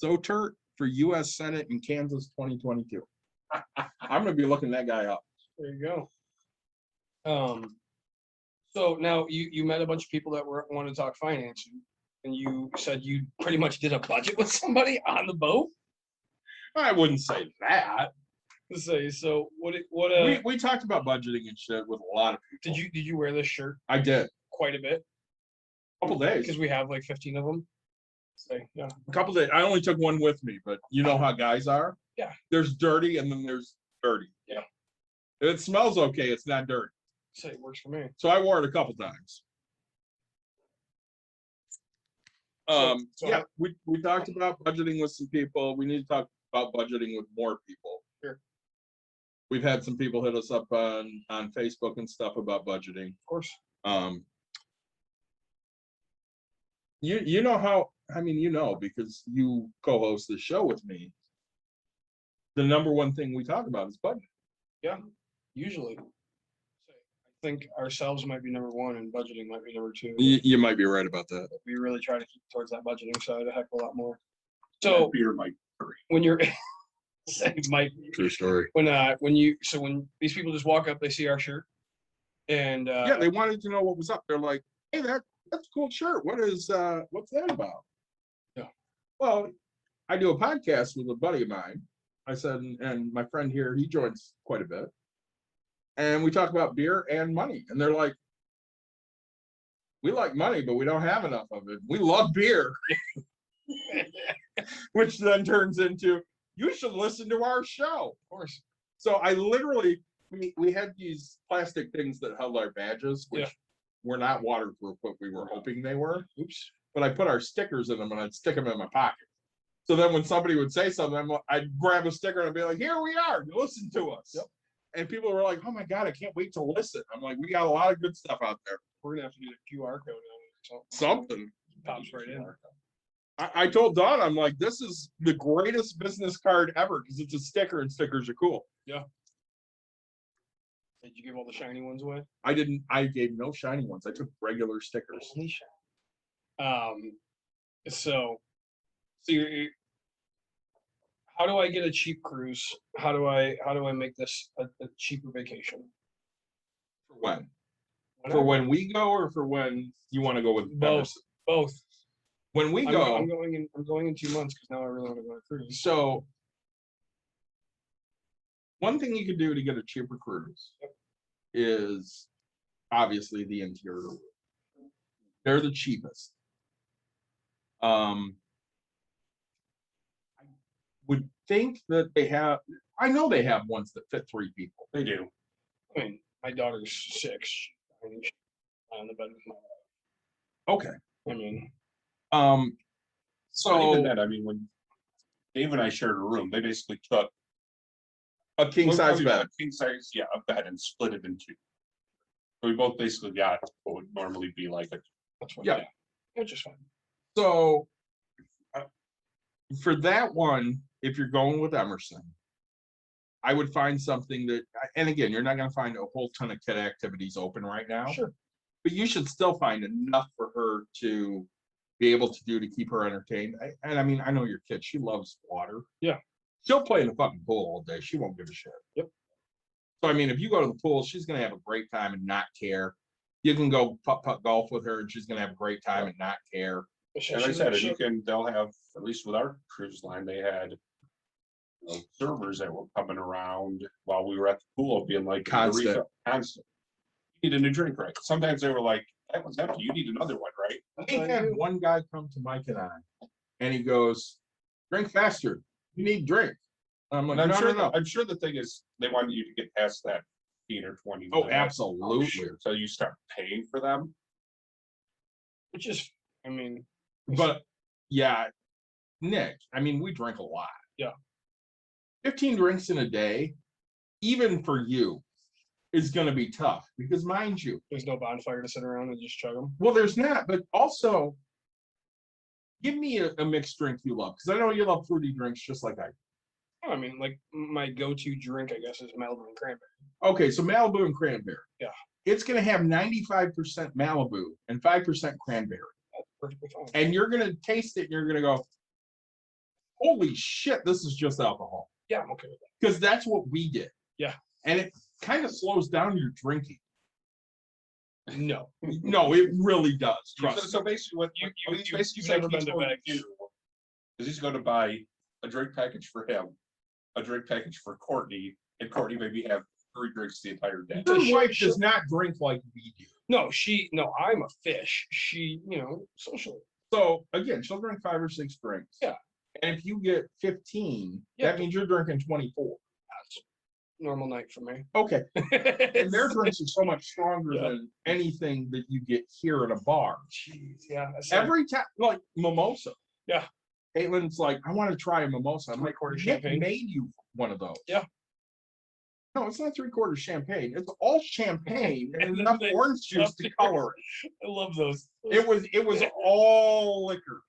Zotert for U.S. Senate in Kansas 2022. I'm going to be looking that guy up. There you go. So now you met a bunch of people that want to talk finance, and you said you pretty much did a budget with somebody on the boat. I wouldn't say that. So what? We talked about budgeting and shit with a lot of people. Did you wear this shirt I did. quite a bit? A couple days. Because we have like 15 of them. So yeah. A couple days. I only took one with me, but you know how guys are. Yeah. There's dirty and then there's dirty. Yeah. If it smells okay, it's not dirty. So it works for me. So I wore it a couple times. Yeah, we talked about budgeting with some people. We need to talk about budgeting with more people. Sure. We've had some people hit us up on Facebook and stuff about budgeting. Of course. You know how, I mean, because you co-host the show with me. The number one thing we talk about is budget. Yeah. Usually. I think ourselves might be number one and budgeting might be number two. You might be right about that. We really try to keep towards that budgeting side a heck of a lot more. So beer might hurry. when you're it might be. True story. When these people just walk up, they see our shirt And Yeah, they wanted to know what was up. They're like, hey, that's a cool shirt. What's that about? Yeah. Well, I do a podcast with a buddy of mine. I said, and my friend here, he joins quite a bit. And we talk about beer and money. And they're like, we like money, but we don't have enough of it. We love beer. Which then turns into, you should listen to our show. of course, So I literally, we had these plastic things that held our badges, which were not waterproof, but we were hoping they were. oops. But I put our stickers in them and I'd stick them in my pocket. So then when somebody would say something, I'd grab a sticker and I'd be like, here we are, listen to us. Yep. And people were like, oh my God, I can't wait to listen. I'm like, we got a lot of good stuff out there. We're gonna have to do the QR code on it. Something. Pops right in. I told Dawn, I'm like, this is the greatest business card ever because it's a sticker and stickers are cool. Yeah. Did you give all the shiny ones away? I didn't, I gave no shiny ones. I took regular stickers. Only shiny. So you're, how do I get a cheap cruise? How do I make this a cheaper vacation? For when? For when we go or for when you want to go with Both. Emerson? Both. When we I'm go, I'm going in 2 months because now I really want to go on a cruise. so one thing you could do to get a cheaper cruise is obviously the interior. They're the cheapest. I would think that they have, I know they have ones that fit 3 people. They do. I mean, my daughter's 6. I mean, she's on the bed with my wife. Okay. I mean, But even So that, I mean, when Dave and I shared a room, they basically took a king size bed. king size, yeah, a bed and split it in 2. So we both basically got what would normally be like a, that's what. Yeah. Which is fine. So for that one, if you're going with Emerson, I would find something that, and again, you're not going to find a whole ton of kid activities open right now. Sure. But you should still find enough for her to be able to do to keep her entertained. And I mean, I know your kid, she loves water. Yeah. She'll play in the fucking pool all day. She won't give a shit. Yep. So I mean, if you go to the pool, she's gonna have a great time and not care. You can go putt golf with her and she's gonna have a great time and not care. and like I said, you can, they'll have, at least with our cruise line, they had servers that were coming around while we were at the pool being like Constant. constant. You need a new drink, right? Sometimes they were like, that one's empty, you need another one, right? We had one guy come to Mike and I, and he goes, "Drink faster. You need drink." I'm like, And I'm "No, sure no, no." I'm sure the thing is they want you to get past that 15 or 20 Oh, minutes. absolutely. Sure. So you start paying for them. Which is, I mean, But yeah, Nick, I mean, we drink a lot. Yeah. 15 drinks in a day, even for you, is going to be tough because, mind you, there's no bonfire to sit around and just chug them. well, there's not, but also give me a mixed drink you love because I know you love fruity drinks just like I do. I mean, like my go-to drink, I guess, is Malibu and cranberry. Okay, so Malibu and cranberry. Yeah. It's going to have 95% Malibu and 5% cranberry. That's perfectly fine. And you're going to taste it and you're going to go, holy shit, this is just alcohol. Yeah, I'm okay with that. Because that's what we did. Yeah. And it kind of slows down your drinking. No, No, it really does. Trust me. So basically, what You- what you- he's basically you've saying never he's been to going to Vegas. do is he's going to buy a drink package for him, a drink package for Courtney, and Courtney maybe have 3 drinks the entire day. Your wife does not drink like we do. no, I'm a fish. She, socially. So again, she'll drink 5 or 6 drinks. Yeah. And if you get 15, Yeah. that means you're drinking 24. That's normal night for me. Okay. And their drinks are so much stronger Yeah. than anything that you get here at a bar. Jeez, yeah. Every time, like mimosa. Yeah. Caitlin's like, I want to try a mimosa. I'm like, 3/4 Nick champagne. made you one of those. Yeah. No, it's not 3/4 champagne. It's all champagne and And then enough they orange juice to color it. I love those. It was all liquor.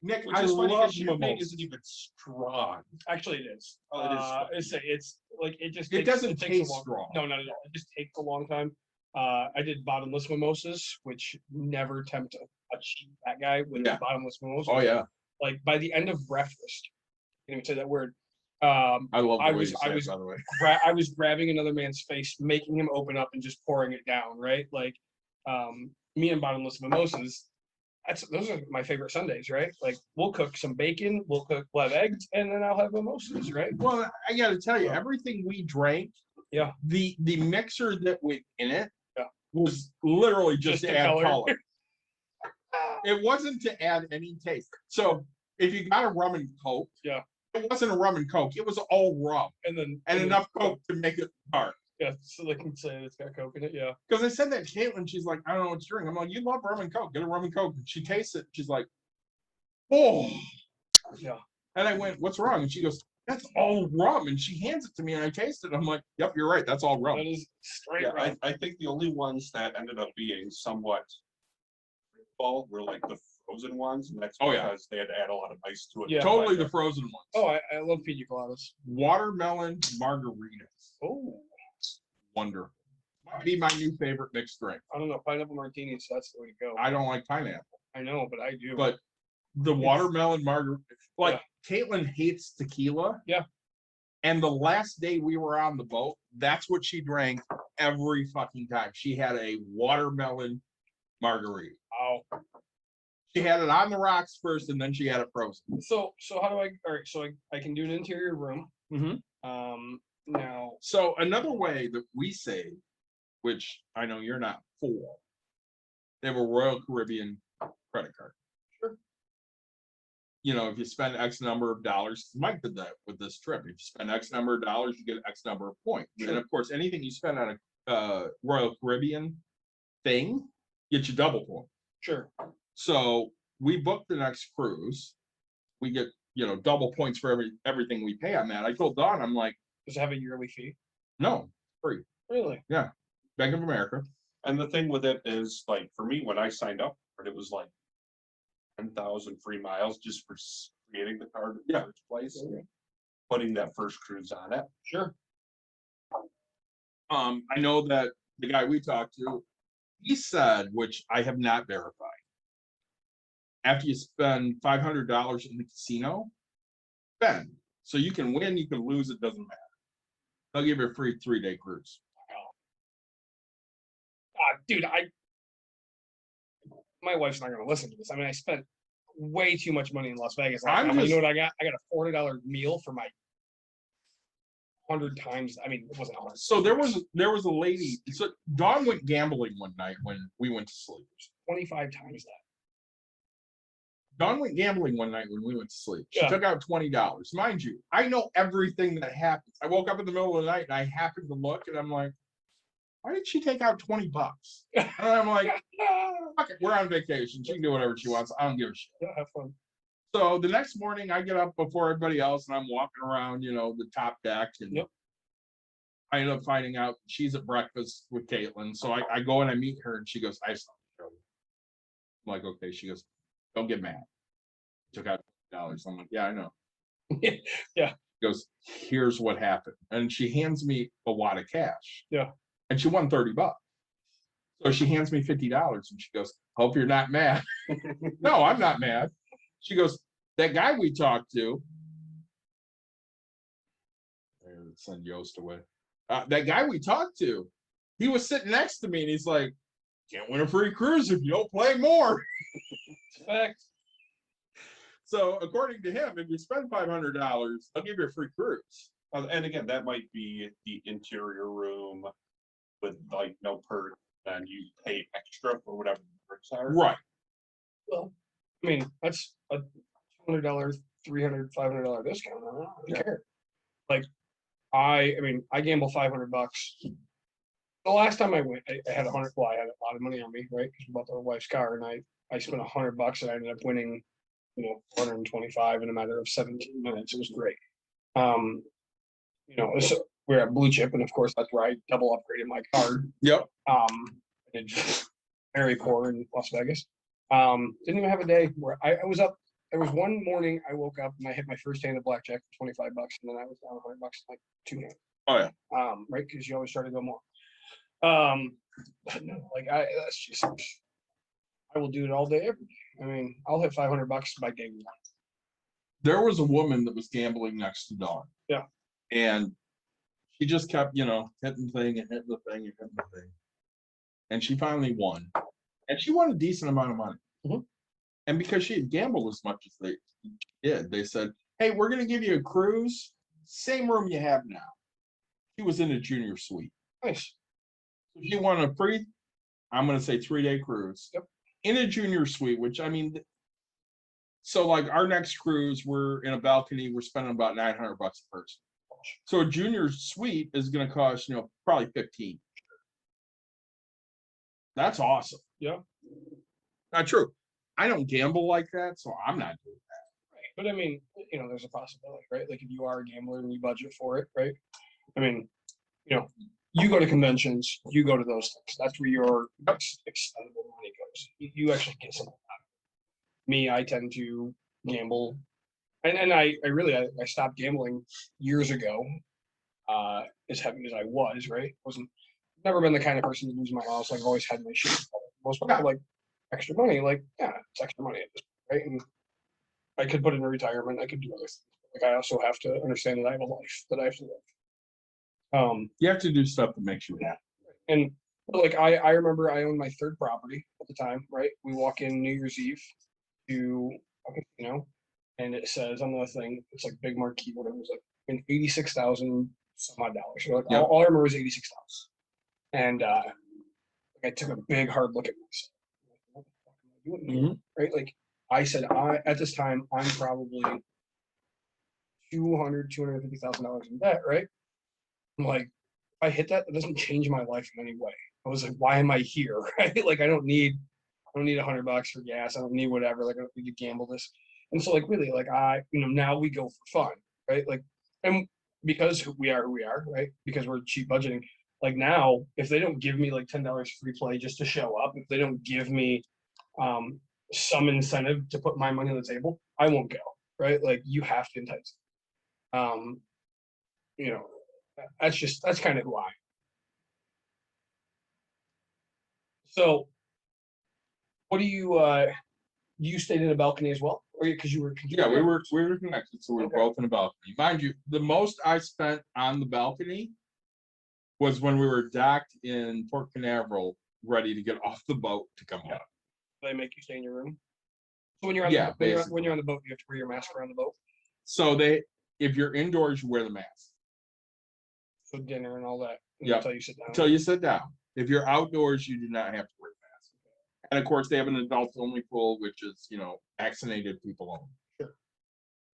Nick, Which I is funny love because champagne mimosa. isn't even strong. Actually, it is. Oh, it is strong. It's like it just. It takes- doesn't takes a taste long- strong. No, not at all. It just takes a long time. I did bottomless mimosas, which never tempt a cheap fat guy with Yeah. bottomless mimosa. Oh yeah. Like by the end of breakfast, can't even say that word. I love the I way was- you I say it, was- by the way. I was grabbing another man's face, making him open up and just pouring it down, right? Like, me and Bottomless Mimosas, those are my favorite Sundays, right? Like, we'll cook some bacon, we'll have eggs, and then I'll have mimosas, right? Well, I gotta tell you, everything we drank, Yeah. the mixer that went in it Yeah. was literally just Just to the add color. color. It wasn't to add any taste. So if you got a rum and coke, Yeah. it wasn't a rum and coke, it was all rum And then and enough coke to make it dark. Yeah, so they can say it's got coke in it. Yeah. Because I said that to Caitlin, she's like, I don't know what to drink. I'm like, you love rum and coke, get a rum and coke. And she tastes it, she's like, oh. Yeah. And I went, what's wrong? And she goes, that's all rum. And she hands it to me and I taste it. I'm like, yep, you're right, that's all rum. That is straight Yeah, rum. I think the only ones that ended up being somewhat fall were like the frozen ones, and that's Oh, yeah. because they had to add a lot of ice to it. Yeah. Totally the frozen ones. Oh, I love pina coladas. Watermelon margaritas. Oh, Wonderful. Might be my new favorite mixed drink. I don't know, pineapple martinis. That's the way to go. I don't like pineapple, I know, but I do. but the watermelon margarita, like Caitlin hates tequila. Yeah. And the last day we were on the boat, that's what she drank every fucking time. She had a watermelon margarita. Wow. She had it on the rocks first and then she had it frozen. So how do I? All right, so I can do an interior room. Mhm. Now. So another way that we save, which I know you're not for, they have a Royal Caribbean credit card. Sure. You know, if you spend X number of dollars, Mike did that with this trip. If you spend X number of dollars, you get X number of points. Sure. And of course, anything you spend on a Royal Caribbean thing gets you double points. Sure. So we booked the next cruise. We get, you know, double points for everything we pay on that. I told Dawn, I'm like, Does it have a yearly fee? no, free. Really? Bank of America. And the thing with it is, like, for me, when I signed up, it was like 10,000 free miles just for creating the card in the Yeah. first place, putting that first cruise on it. Sure. I know that the guy we talked to, he said, which I have not verified, after you spend $500 in the casino, spend. So you can win, you can lose, it doesn't matter. They'll give you a free 3-day cruise. Dude, my wife's not gonna listen to this. I mean, I spent way too much money in Las Vegas. I'm You know just- what I got? I got a $40 meal for my 100 times. I mean, it wasn't 100. So there was a lady, so Dawn went gambling one night when we went to sleep. 25 times that. Dawn went gambling one night when we went to sleep. She Yeah. took out $20. Mind you, I know everything that happens. I woke up in the middle of the night and I happened to look and I'm like, why did she take out $20? And I'm like, fuck it, we're on vacation. She can do whatever she wants. I don't give a shit. Yeah, have fun. So the next morning I get up before everybody else and I'm walking around, you know, the top deck and Yep. I end up finding out she's at breakfast with Caitlin. So I go and I meet her and she goes, I have something to show you. I'm like, okay. She goes, don't get mad. Took out $20. I'm like, yeah, I know. Yeah. She goes, here's what happened. And she hands me a wad of cash. Yeah. And she won $30. So she hands me $50 and she goes, hope you're not mad. No, I'm not mad. She goes, that guy we talked to. Send Yost away. That guy we talked to, he was sitting next to me and he's like, can't win a free cruise if you don't play more. Fact. So according to him, if you spend $500, I'll give you a free cruise. And again, that might be the interior room with like no perk, then you pay extra for whatever the perks are. Right. Well, I mean, that's a $200, $300, $500 discount. I don't care. Like, I mean, I gamble $500. The last time I went, I had 100. Well, I had a lot of money on me, right? Because we bought the wife's car, and I spent $100, and I ended up winning, 425 in a matter of 17 minutes. It was great. So we're at Blue Chip, and of course, that's where I double upgraded my card. Yep. And just very poor in Las Vegas. Didn't even have a day where I was up. There was one morning I woke up and I hit my first hand of blackjack for $25, and then I was down $100 in like 2 hands. Oh yeah. Right, because you always try to go more. But no, like that's just, I will do it all day, every day. I mean, I'll hit $500 by day one. there was a woman that was gambling next to Dawn. Yeah. And she just kept, hitting the thing and hitting the thing and hitting the thing. And she finally won. And she won a decent amount of money. Mhm. And because she had gambled as much as they did, they said, hey, we're going to give you a cruise, same room you have now. She was in a junior suite. Nice. So she won a I'm going to say 3-day cruise. Yep. In a junior suite, which I mean, so like our next cruise, we're in a balcony, we're spending about $900 a person. So a junior suite is going to cost, probably 15. That's awesome. Yeah. Not true. I don't gamble like that, so I'm not doing that. Right. But I mean, there's a possibility, right? Like if you are a gambler and you budget for it, right? I mean, you go to conventions, you go to those things. That's where your expendable money goes. You actually get something out of it. Me, I tend to gamble. And I stopped gambling years ago. As heavy as I was, right? Wasn't never been the kind of person to lose my house. Like I've always had my shit. Most people like extra money, like, yeah, it's extra money at this point, right? And I could put it in retirement, I could do other things. Like I also have to understand that I have a life that I have to live. You have to do stuff that makes you happy. And like I remember I owned my third property at the time, right? We walk in New Year's Eve to and it says on the thing, it's like big marquee, whatever, it was like in 86,000 some odd dollars. So like Yep. all I remember was 86,000. And I took a big hard look at myself. What the fuck am I doing here? Right? Like I said, at this time I'm probably $250,000 in debt, right? I'm like, if I hit that, that doesn't change my life in any way. I was like, why am I here? Right? Like I don't need $100 for gas. I don't need whatever. Like I don't need to gamble this. And so like really, like now we go for fun, right? Like, and because we are who we are, right? Because we're cheap budgeting. Like now, if they don't give me like $10 free play just to show up, if they don't give me some incentive to put my money on the table, I won't go, right? Like you have to entice. That's kind of who I am. So what do you stayed in a balcony as well? Or because you were Yeah, we were connected, so we were Okay. both in a balcony. Mind you, the most I spent on the balcony was when we were docked in Port Canaveral, ready to get off the boat to come home. They make you stay in your room. So when you're on Yeah, when you're on the boat, you have to wear your mask around the boat. So if you're indoors, you wear the mask So dinner and all that. Yep. Until you sit down. until you sit down. If you're outdoors, you do not have to wear the mask. And of course, they have an adults-only pool, which is vaccinated people only. Sure.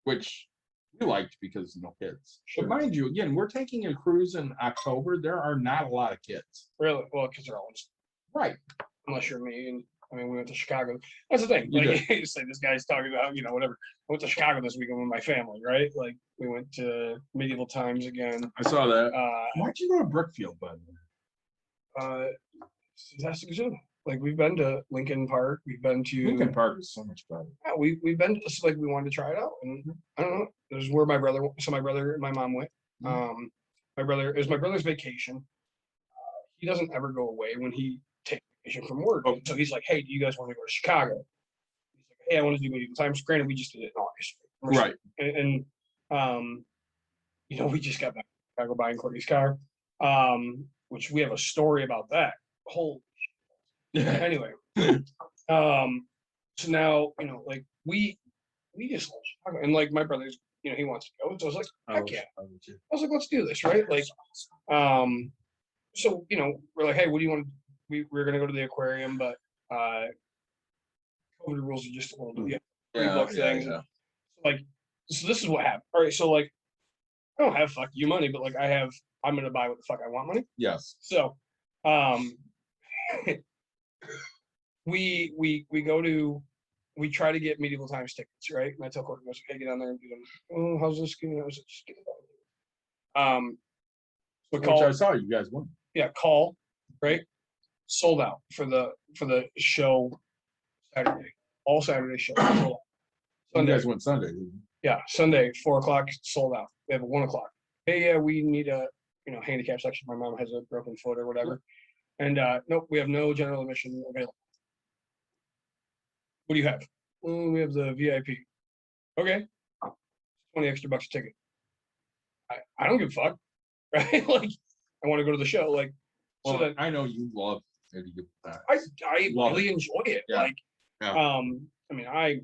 Which we liked because kids. Sure. But mind you, again, we're taking a cruise in October. There are not a lot of kids. Really? Well, because they're all Right. unless you're me. And I mean, we went to Chicago. That's the thing. You Like you say, this guy's talking about whatever. I went to Chicago this weekend with my family, right? Like we went to medieval times again. I saw that. Why'd you go to Brookfield, by the way? Fantastic Zoo. Like we've been to Lincoln Park. We've been to Lincoln Park is so much better. Yeah, we've been just like we wanted to try it out, and I don't know. This is where my brother and my mom went. It was my brother's vacation. He doesn't ever go away when he takes vacation from work. Oh. So he's like, "Hey, do you guys want to go to Chicago?" He's like, "Hey, I want to do medieval times." Granted, we just did it in August, Right. And we just got back to Chicago buying Courtney's car, which we have a story about that. Whole anyway. So now like we just love Chicago, and like my brother's he wants to go, so I was like, heck yeah. I was like, let's do this, right? Like so we're like, hey, what do you want to we're gonna go to the aquarium, but COVID rules are just a little bit pre-book things. Yeah. Like, so this is what happened. All right, so like I don't have fuck you money, but like I'm gonna buy what the fuck I want money. Yes. So we try to get medieval times tickets, right? And I tell Courtney, I was like, hey, get on there and do them. Oh, how's this going? I was like, just get it on. So Which I saw you guys won. Yeah, call, right? Sold out for the show Saturday. All Saturday show. Sold out. You guys went Sunday, didn't you? Yeah, Sunday, 4:00, sold out. We have a 1:00. Hey, yeah, we need a handicap section. My mom has a broken foot or whatever. And nope, we have no general admission available. What do you have? We have the VIP. Okay. 20 extra bucks a ticket. I don't give a fuck, right? Like, I want to go to the show. Like, so Well, that I know you love Eddie Gibbs. I Love really enjoy it. Yeah. Like, Yeah. I mean, I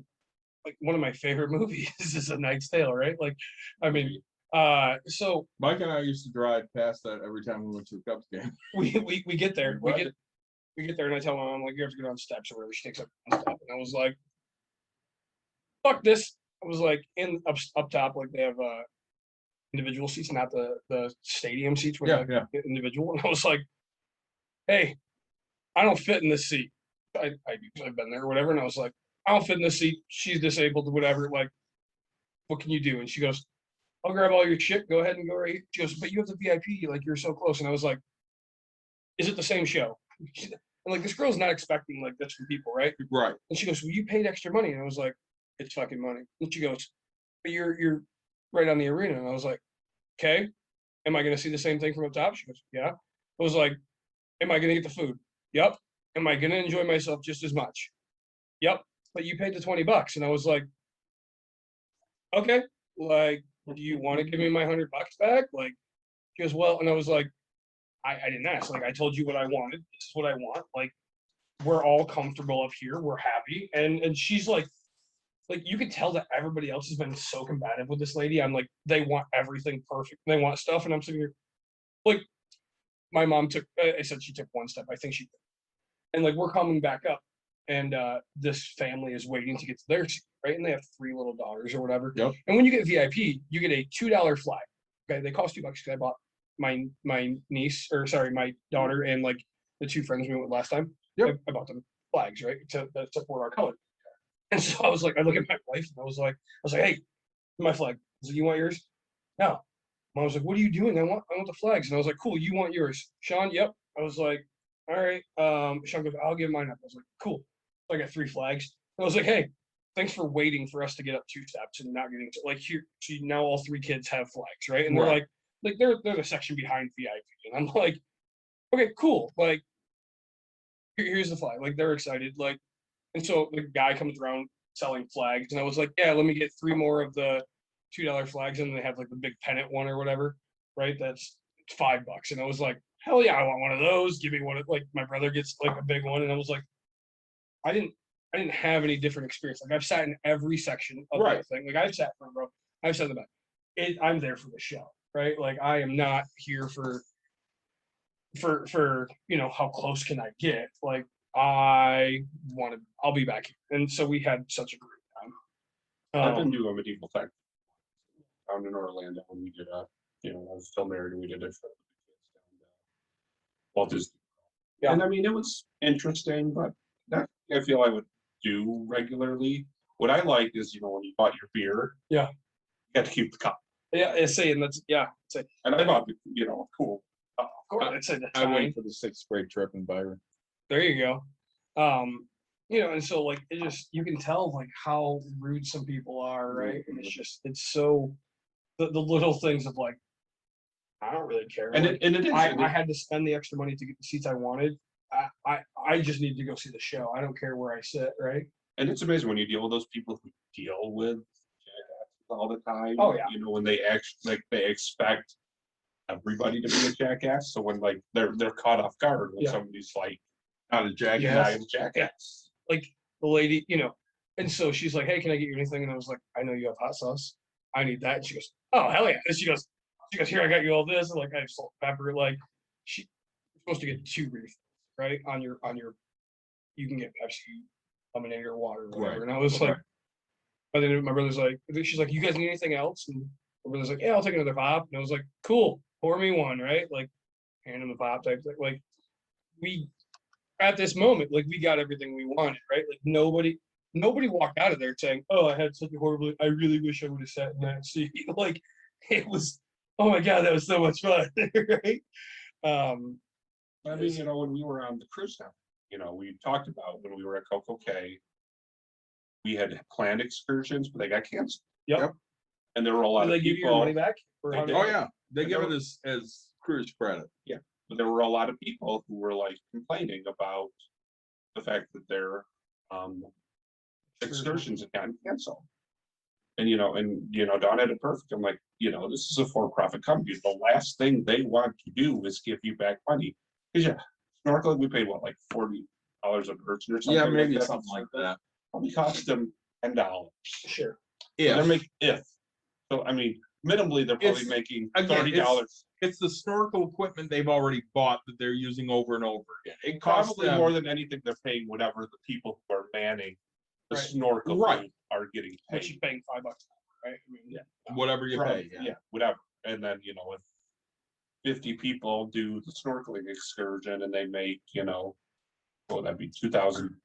like one of my favorite movies is A Knight's Tale, right? Like, I mean, so Mike and I used to drive past that every time we went to a Cubs game. we get there, we Right. get there, and I tell my mom, like, you have to go down steps or whatever. She takes up one step, and I was like, fuck this. I was like, in up top, like they have individual seats, not the stadium seats where Yeah, they get individual. And I was like, hey, I don't fit in this seat. I've been there or whatever. And I was like, I don't fit in this seat. She's disabled, whatever. Like, what can you do? And she goes, I'll grab all your shit. Go ahead and go right here. She goes, but you have the VIP. Like, you're so close. And I was like, is it the same show? And like, this girl's not expecting like this from people, right? Right. And she goes, well, you paid extra money. And I was like, it's fucking money. And she goes, but you're right on the arena. And I was like, okay, am I going to see the same thing from up top? She goes, yeah. I was like, am I going to get the food? Yep. Am I going to enjoy myself just as much? Yep. But you paid the $20. And I was like, okay, like, do you want to give me my $100 back? Like, she goes, well, and I was like, I didn't ask. Like, I told you what I wanted. This is what I want. Like, we're all comfortable up here. We're happy. And she's like you could tell that everybody else has been so combative with this lady. I'm like, they want everything perfect. They want stuff. And I'm sitting here, like, my mom took, I said she took one step. I think she did. And like, we're coming back up. And this family is waiting to get to their seat, right? And they have 3 little daughters or whatever. Yep. And when you get VIP, you get a $2 flag. Okay, they cost $2 because I bought my niece, or sorry, my daughter and like the 2 friends we went with last time. Yep. I bought them flags, right, to support our color. And so I was like, I look at my wife and I was like, hey, my flag. I was like, you want yours? No. Mom was like, what are you doing? I want the flags. And I was like, cool, you want yours. Sean, yep. I was like, all right. Sean goes, I'll give mine up. I was like, cool. So I got 3 flags. And I was like, hey, thanks for waiting for us to get up 2 steps and not getting to, like, here. See, now all 3 kids have flags, right? And they're Right. like they're the section behind VIP. And I'm like, okay, cool. Like, here's the flag. Like, they're excited. Like, and so the guy comes around selling flags, and I was like, yeah, let me get 3 more of the $2 flags, and they have like the big pennant one or whatever, right? That's $5. And I was like, hell yeah, I want one of those. Give me one. Like, my brother gets like a big one, and I was like, I didn't have any different experience. Like, I've sat in every section of Right. the thing. Like, I've sat front row, I've sat in the back. I'm there for the show, right? Like, I am not here for how close can I get? Like, I'll be back here. And so we had such a great time. I've been doing a medieval tech down in Orlando, and we did I was still married, and we did a trip with the kids down to Walt Disney. Yeah. And I mean, it was interesting, but that I feel I would do regularly. What I like is, when you bought your beer, Yeah. you got to keep the cup. Yeah, it's saying that's And I bought, cool. of course, I'd say that's I fine. went for the 6th grade trip in Byron. There you go. And so like it just, you can tell like how rude some people are, right? And it's so the little things of like, I don't really care. And Like, it is. I had to spend the extra money to get the seats I wanted. I just need to go see the show. I don't care where I sit, right? And it's amazing when you deal with those people who deal with jackasses all the time. Oh, yeah. When they actually they expect everybody to be a jackass. So when like they're caught off guard when Yeah. somebody's like not a jackass, Yes. I am a jackass. Like the lady, and so she's like, hey, can I get you anything? And I was like, I know you have hot sauce. I need that. And she goes, oh, hell yeah. And she goes, here, I got you all this. And like, I have salt and pepper. Like, you're supposed to get 2 refills, right? On your, you can get Pepsi, lemonade, or water, or whatever. Right. And I was like, Right. but then my brother's like, she's like, you guys need anything else? And my brother's like, yeah, I'll take another pop. And I was like, cool, pour me one, right? Like, hand him the pop type thing. Like, we, at this moment, like, we got everything we wanted, right? Like, nobody walked out of there saying, oh, I had such a horrible, I really wish I would have sat in that seat. Like, it was, oh my God, that was so much fun, right? I mean, when we were on the cruise now, we talked about when we were at Coco Cay, we had planned excursions, but they got canceled. Yep. And there were a lot Did of they give you your people. money back? They did. Oh yeah, they And give there it as cruise credit. But there were a lot of people who were like complaining about the fact that their excursions had gotten canceled. And, Don had it perfect. I'm like, this is a for-profit company. The last thing they want to do is give you back money. Because snorkeling, we paid what, like $40 a person or something? Yeah, maybe like that. something like that. Probably cost them $10. Sure. So they're If making So I mean, minimally they're probably It's- making again, $30. it's the snorkel equipment they've already bought that they're using over and over again. It costs Probably them more than anything they're paying whatever the people who are manning the Right. snorkel Right. booth are getting Which paid. is paying $5, right? I mean, Yeah. whatever you pay. Yeah, whatever. And then, if 50 people do the snorkeling excursion and they make, well, that'd be 2,000,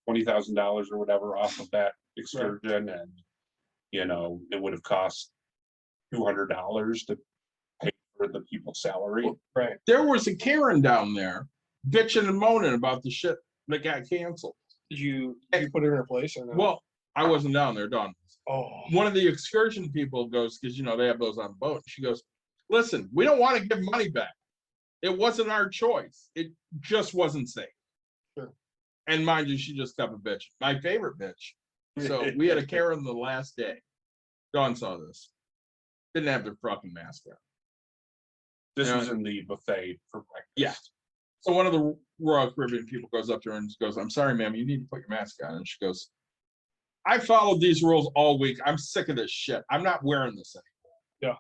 $20,000 or whatever off of that excursion. And, it would have cost $200 to pay for the people's salary. Right. There was a Karen down there bitching and moaning about the shit that got canceled. Did you put it in her place or no? Well, I wasn't down there, Dawn. Oh, One of the excursion people goes, because they have those on the boat. She goes, listen, we don't want to give money back. It wasn't our choice. It just wasn't safe. Sure. And mind you, she just kept a bitch. My favorite bitch. So we had a Karen the last day. Dawn saw this. Didn't have their fucking mask on. This Yeah. was in the buffet for breakfast. Yeah. So one of the Royal Caribbean people goes up to her and goes, I'm sorry, ma'am, you need to put your mask on. And she goes, I followed these rules all week. I'm sick of this shit. I'm not wearing this anymore. Yeah.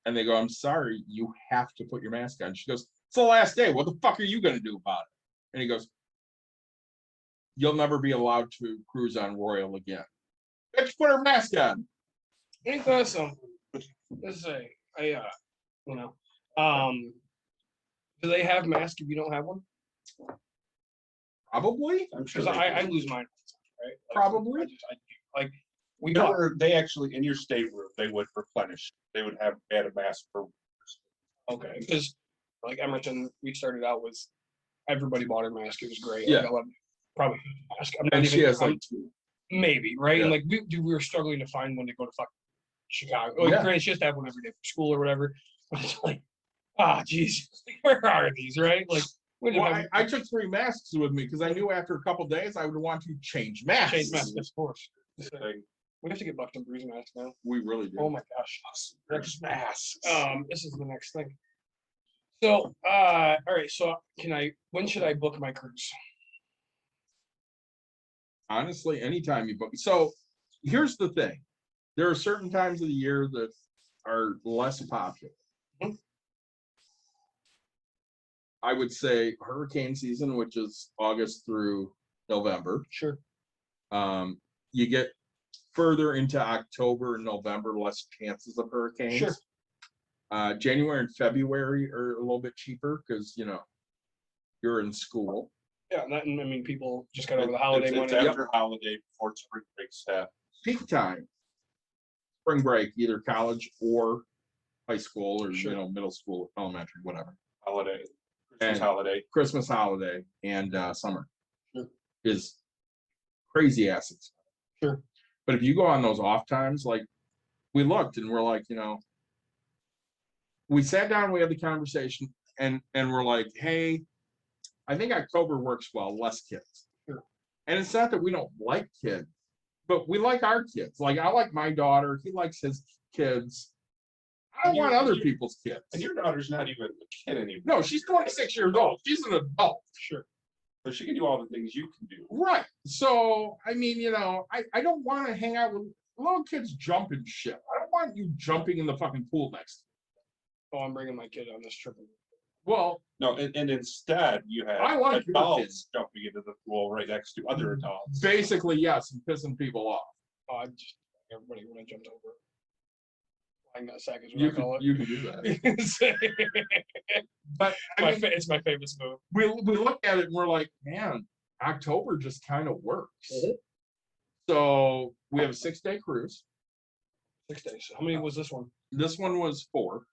And they go, I'm sorry, you have to put your mask on. She goes, it's the last day. What the fuck are you going to do about it? And he goes, you'll never be allowed to cruise on Royal again. Bitch, put her mask on. ain't that something? Let's say, do they have masks if you don't have one? Probably. I'm sure Because they I do. lose mine, right? Probably. We got They actually, in your stateroom, they would replenish. They would have add a mask for. okay because like Emerson, we started out with everybody bought a mask. It was great. Yeah. Like, I love probably mask. I'm not And even, she has I'm- like two. maybe right. Yeah. And like we were struggling to find one to go to fucking Chicago. Like, Yeah. granted, she has to have one every day for school or whatever. But it's like, geez, where are these? Right? Like we didn't Well, have I took 3 masks with me because I knew after a couple days I would want to change masks. change masks, of course. Thing. We have to get Bucked and Brews masks now. We really do. Oh my gosh. There's masks. This is the next thing. So, all right. So, when should I book my cruise? Honestly, anytime you book. So here's the thing. There are certain times of the year that are less popular. Mhm. I would say hurricane season, which is August through November. Sure. You get further into October and November, less chances of hurricanes. Sure. January and February are a little bit cheaper because you're in school. Yeah, I mean, people just got over the holiday It's money. after holiday before spring break stuff. Peak time, spring break, either college or high school or Sure. middle school, elementary, whatever. Holiday, Christmas And- holiday. Christmas holiday and summer Sure. is crazy ass expensive. Sure. But if you go on those off times, like we looked and we're like, we sat down, we had the conversation, and we're like, hey, I think October works well, less kids. Sure. And it's not that we don't like kids, but we like our kids. Like I like my daughter, he likes his kids. I don't want other people's kids. And your daughter's not even a kid anymore. No, she's 26 years old. She's an adult. Sure. So she can do all the things you can do. Right. So, I mean, I don't want to hang out with little kids jumping shit. I don't want you jumping in the fucking pool next to me. Oh, I'm bringing my kid on this trip. Well, No, and instead you have I like your adults kids. jumping into the pool right next to other adults. basically, yes, and pissing people off. Oh, I just everybody when I jumped over. Flying that sack is what You I call can, you can do that. it. But I mean, It's my favorite move. we look at it and we're like, man, October just kind of works. Mhm. So we have a 6-day cruise. 6 days. How many was this one? This one was 4.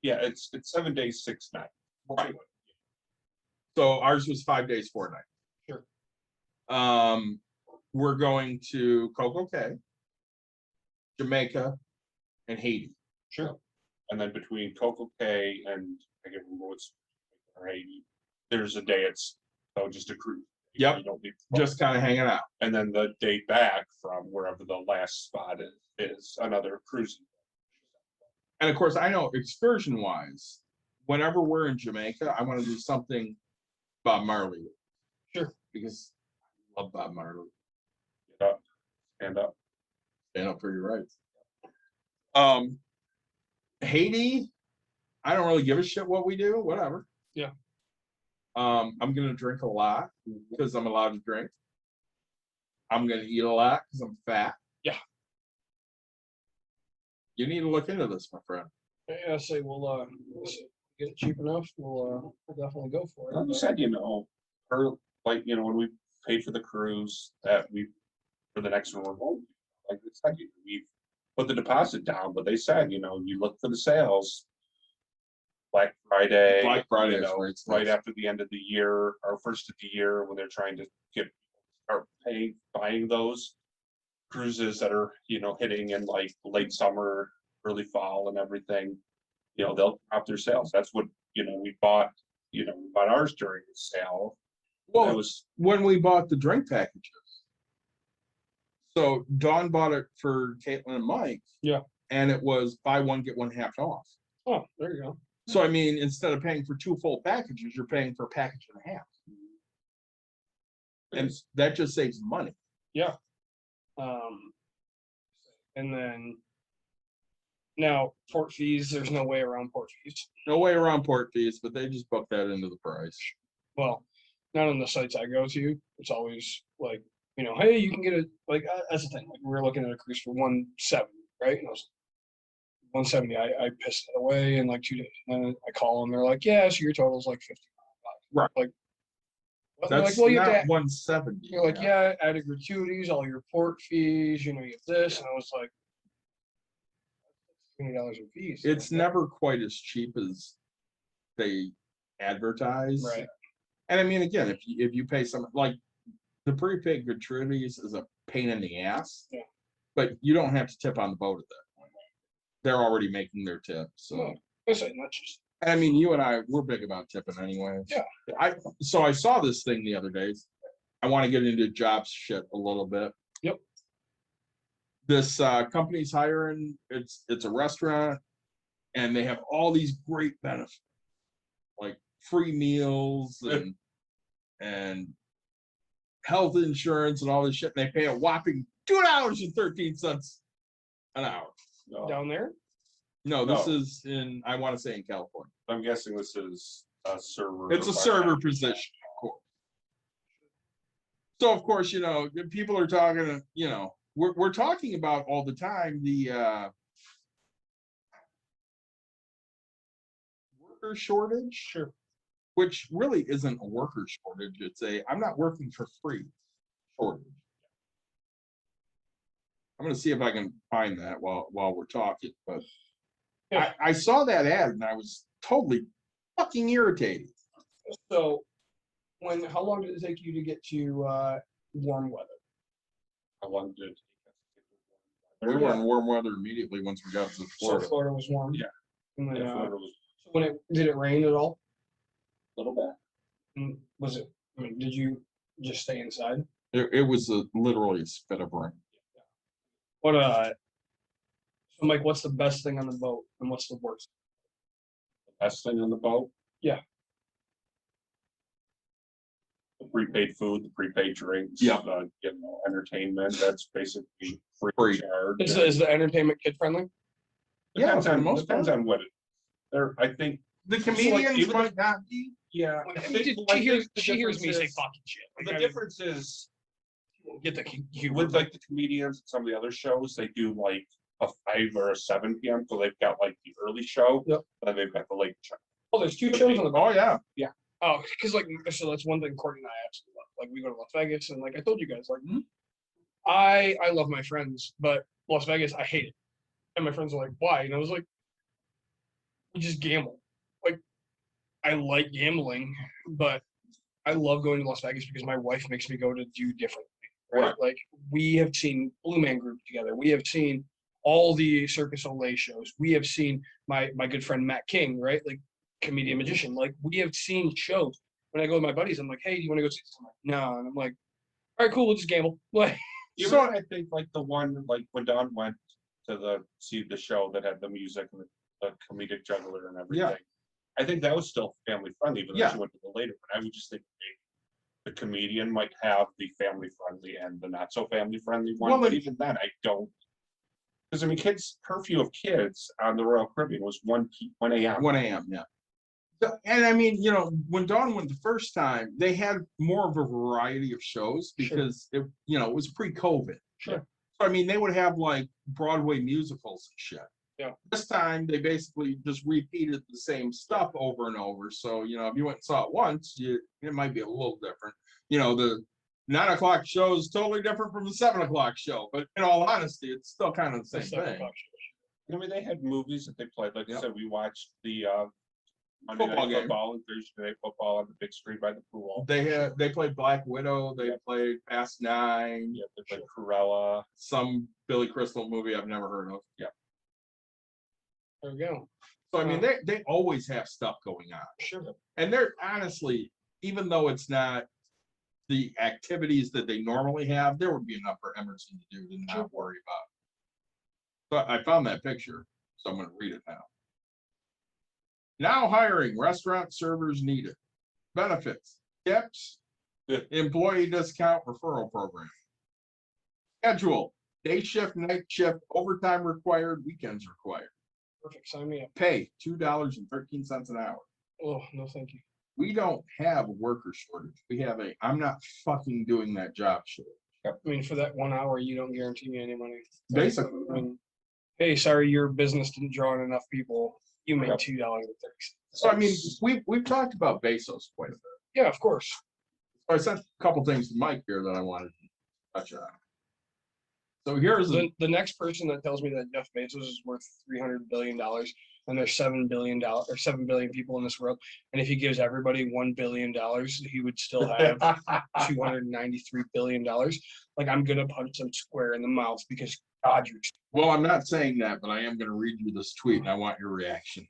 Yeah, it's 7 days, 6 nights. Right. So ours was 5 days, 4 nights. Sure. We're going to Coco Cay, Jamaica, and Haiti. Sure. And then between Coco Cay and I can't remember what's or Haiti, there's a day it's just a cruise. Yep. You don't need just kind of hanging out. and then the day back from wherever the last spot is another cruising. And of course, I know excursion wise, whenever we're in Jamaica, I want to do something Bob Marley. Sure. Because I love Bob Marley. Get up, stand up. Stand up for your rights. Haiti, I don't really give a shit what we do, whatever. Yeah. I'm gonna drink a lot because I'm allowed to drink. I'm gonna eat a lot because I'm fat. Yeah. You need to look into this, my friend. Yeah, I say we'll get it cheap enough. We'll definitely go for Like you it. said, like, when we paid for the cruise that for the next one, we're going, like I said, we put the deposit down, but they said, you look for the sales. Black Friday. Black Friday is where it's right nice. after the end of the year, or first of the year, when they're trying to buying those cruises that are, hitting in like late summer, early fall and everything. They'll drop their sales. That's what, we bought ours during the sale. Well, It was when we bought the drink packages. So Dawn bought it for Caitlin and Mike. Yeah. And it was buy one, get one half off. Oh, there you go. So I mean, instead of paying for 2 full packages, you're paying for a package and a half. And that just saves money. Yeah. And then now port fees, there's no way around port fees. No way around port fees, but they just book that into the price. Well, not on the sites I go to. It's always like, hey, you can get it. Like that's the thing. Like we were looking at a cruise for 170, right? And I was 170. I pissed it away in like 2 days. And then I call them. They're like, yeah, so your total's like 50. Right. Like, they're That's like, well, you not have to. 170. You're like, yeah, added gratuities, all your port fees. You have this, and I was like, $20 in fees. It's never quite as cheap as they advertise. Right. And I mean, again, if you pay some, like the prepaid gratuities is a pain in the ass. Yeah. But you don't have to tip on the boat at that point. They're already making their tip. So No, that's not just. I mean, you and I, we're big about tipping anyway. Yeah. So I saw this thing the other day. I want to get into jobs shit a little bit. Yep. This company's hiring, it's a restaurant, and they have all these great benefits, like free meals and health insurance and all this shit. And they pay a whopping $2.13 an hour. no, Down there? No, this No. is in, I want to say in California. I'm guessing this is a server. It's a server position, of course. So of course, people are talking, we're talking about all the time the worker shortage. Sure. Which really isn't a worker shortage. It's I'm not working for free shortage. I'm gonna see if I can find that while we're talking, but Yeah. I saw that ad and I was totally fucking irritated. So, how long did it take you to get to warm weather? How long did it We were in warm weather immediately once we got to So Florida. Florida was warm. Yeah. And then, take? Florida was so did it rain at all? a little bit. And was it? I mean, did you just stay inside? It was literally a spit of rain. What So Mike, what's the best thing on the boat, and what's the worst? Best thing on the boat. Yeah. The prepaid food, the prepaid drinks. Yeah. Entertainment, that's basically free Free. charge. Is the entertainment kid friendly? Yeah, for the most Depends part. on what I think. The comedians even might not be. Yeah. I mean, she hears me say fucking shit. The Like, difference is get the humor. with like the comedians and some of the other shows, they do like a 5 or a 7 p.m. So they've got like the early show. Yep. Then they've got the late show. Oh, there's 2 shows on the boat. Oh yeah. Oh, because like, so that's one thing Courtney and I absolutely love. Like, we go to Las Vegas, and like I told you guys, like, I love my friends, but Las Vegas, I hate it. And my friends are like, why? And I was like, we just gamble. Like, I like gambling, but I love going to Las Vegas because my wife makes me go to do differently. Right? Like, we have seen Blue Man Group together. We have seen all the Circus Olay shows. We have seen my good friend Matt King, right? Like, comedian magician. Like, we have seen shows. when I go with my buddies, I'm like, hey, do you want to go see this? I'm like, no. And I'm like, all right, cool, we'll just gamble. Like, Even I think like the one, like when Don went to see the show that had the music and the comedic juggler and everything. Yeah. I think that was still family friendly, even though Yeah. she went to the later one. I would just think the comedian might have the family friendly and the not so family friendly one. Well, But then- even then, I don't. Because I mean, curfew of kids on the Royal Caribbean was 1 a.m. 1 a.m. Yeah. And I mean, when Dawn went the first time, they had more of a variety of shows because it was pre-COVID. Sure. So I mean, they would have like Broadway musicals and shit. Yeah. This time they basically just repeated the same stuff over and over. So if you went and saw it once, it might be a little different. The 9 o'clock show is totally different from the 7 o'clock show, but in all honesty, it's still kind of the same it's like a thing. talk show. I mean, they had movies that they played. Like Yeah. I said, we watched the Monday Football Night game. Football and Thursday Night Football on the big screen by the pool. They played Black Widow, they played Fast 9, Yeah, they played Cruella. some Billy Crystal movie I've never heard of. Yeah. There we go. So I mean, they always have stuff going on. Sure. And they're honestly, even though it's not the activities that they normally have, there would be enough for Emerson to do to not worry about. So I found that picture, so I'm gonna read it now. Now hiring restaurant servers needed. Benefits, tips, employee discount referral program. Schedule, day shift, night shift, overtime required, weekends required. Perfect. Sign me up. Pay $2.13 an hour. Oh, no, thank you. We don't have a worker shortage. We have I'm not fucking doing that job shortage. I mean, for that 1 hour, you don't guarantee me any money. Basically. I mean, hey, sorry, your business didn't draw in enough people. You made Yep. $2.30. So I mean, we've talked about Bezos quite a bit. Yeah, of course. So I sent a couple things to Mike here that I wanted to touch on. So here's The next person that tells me that Jeff Bezos is worth $300 billion and there's $7 billion people in this world, and if he gives everybody $1 billion, he would still have $293 billion. Like, I'm gonna punch him square in the mouth because God, you're Well, I'm not saying that, but I am going to read you this tweet and I want your reaction.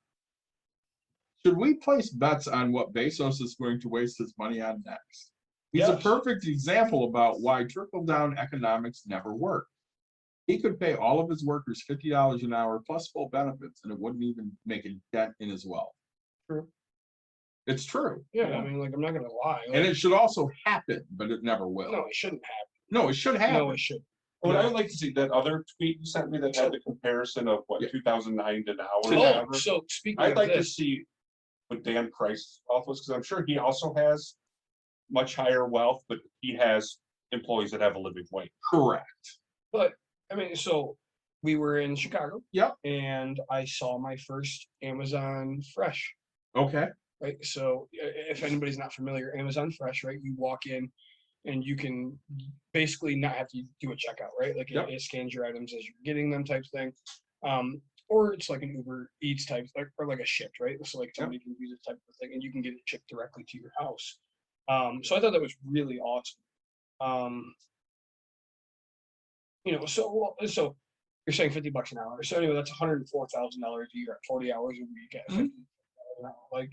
Should we place bets on what Bezos is going to waste his money on next? He's a Yes. perfect example about why trickle-down economics never work. He could pay all of his workers $50 an hour plus full benefits, and it wouldn't even make a dent in his wealth. True. It's true. Yeah, I mean, like, I'm not gonna lie. And Like, it should also happen, but it never will. no, it shouldn't happen. No, it should happen. No, it should. What I No. would like to see, that other tweet you sent me that had the comparison of what, Yeah. 2009 to now or To now. whatever. So speaking I'd of like to this, see what Dan Price's wealth was, because I'm sure he also has much higher wealth, but he has employees that have a living wage. Correct. but I mean, so we were in Chicago. Yep. And I saw my first Amazon Fresh. Okay. Right. So if anybody's not familiar, Amazon Fresh, right? You walk in and you can basically not have to do a checkout, right? Like Yep. it scans your items as you're getting them type thing. Or it's like an Uber Eats type, or like a shipped, right? So like somebody can do this type of thing and you can get it shipped directly to your house. So I thought that was really awesome. So you're saying $50 an hour. So anyway, that's $104,000 a year at 40 hours a week at Mhm. $50 an hour. Like,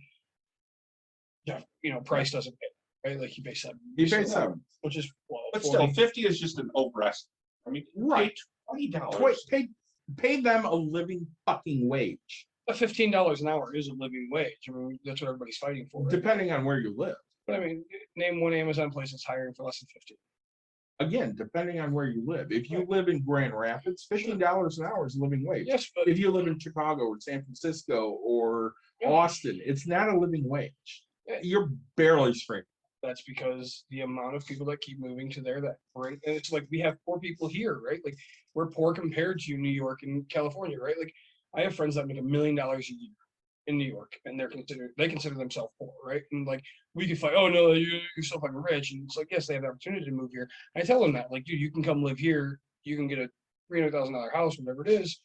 yeah, Price doesn't pay, right? Like he pays $7. He paid $7. Which is But 40. still, 50 is just an overestimate. I mean, Right. $20. Pay them a living fucking wage, But $15 an hour is a living wage. I mean, that's what everybody's fighting for. Right? depending on where you live. But I mean, name one Amazon place that's hiring for less than 50. Again, depending on where you live. If you live in Grand Rapids, $15 an hour is a living wage. Yes, but If you live in Chicago or San Francisco or Yeah. Austin, it's not a living wage. Yeah. You're barely scraping. that's because the amount of people that keep moving to there that bring, and it's like we have poor people here, right? Like we're poor compared to New York and California, right? Like I have friends that make $1 million a year in New York, and they consider themselves poor, right? And like we could fight, oh no, you're so fucking rich, and it's like yes, they have the opportunity to move here. I tell them that, like, dude, you can come live here, you can get a $300,000 house, whatever it is.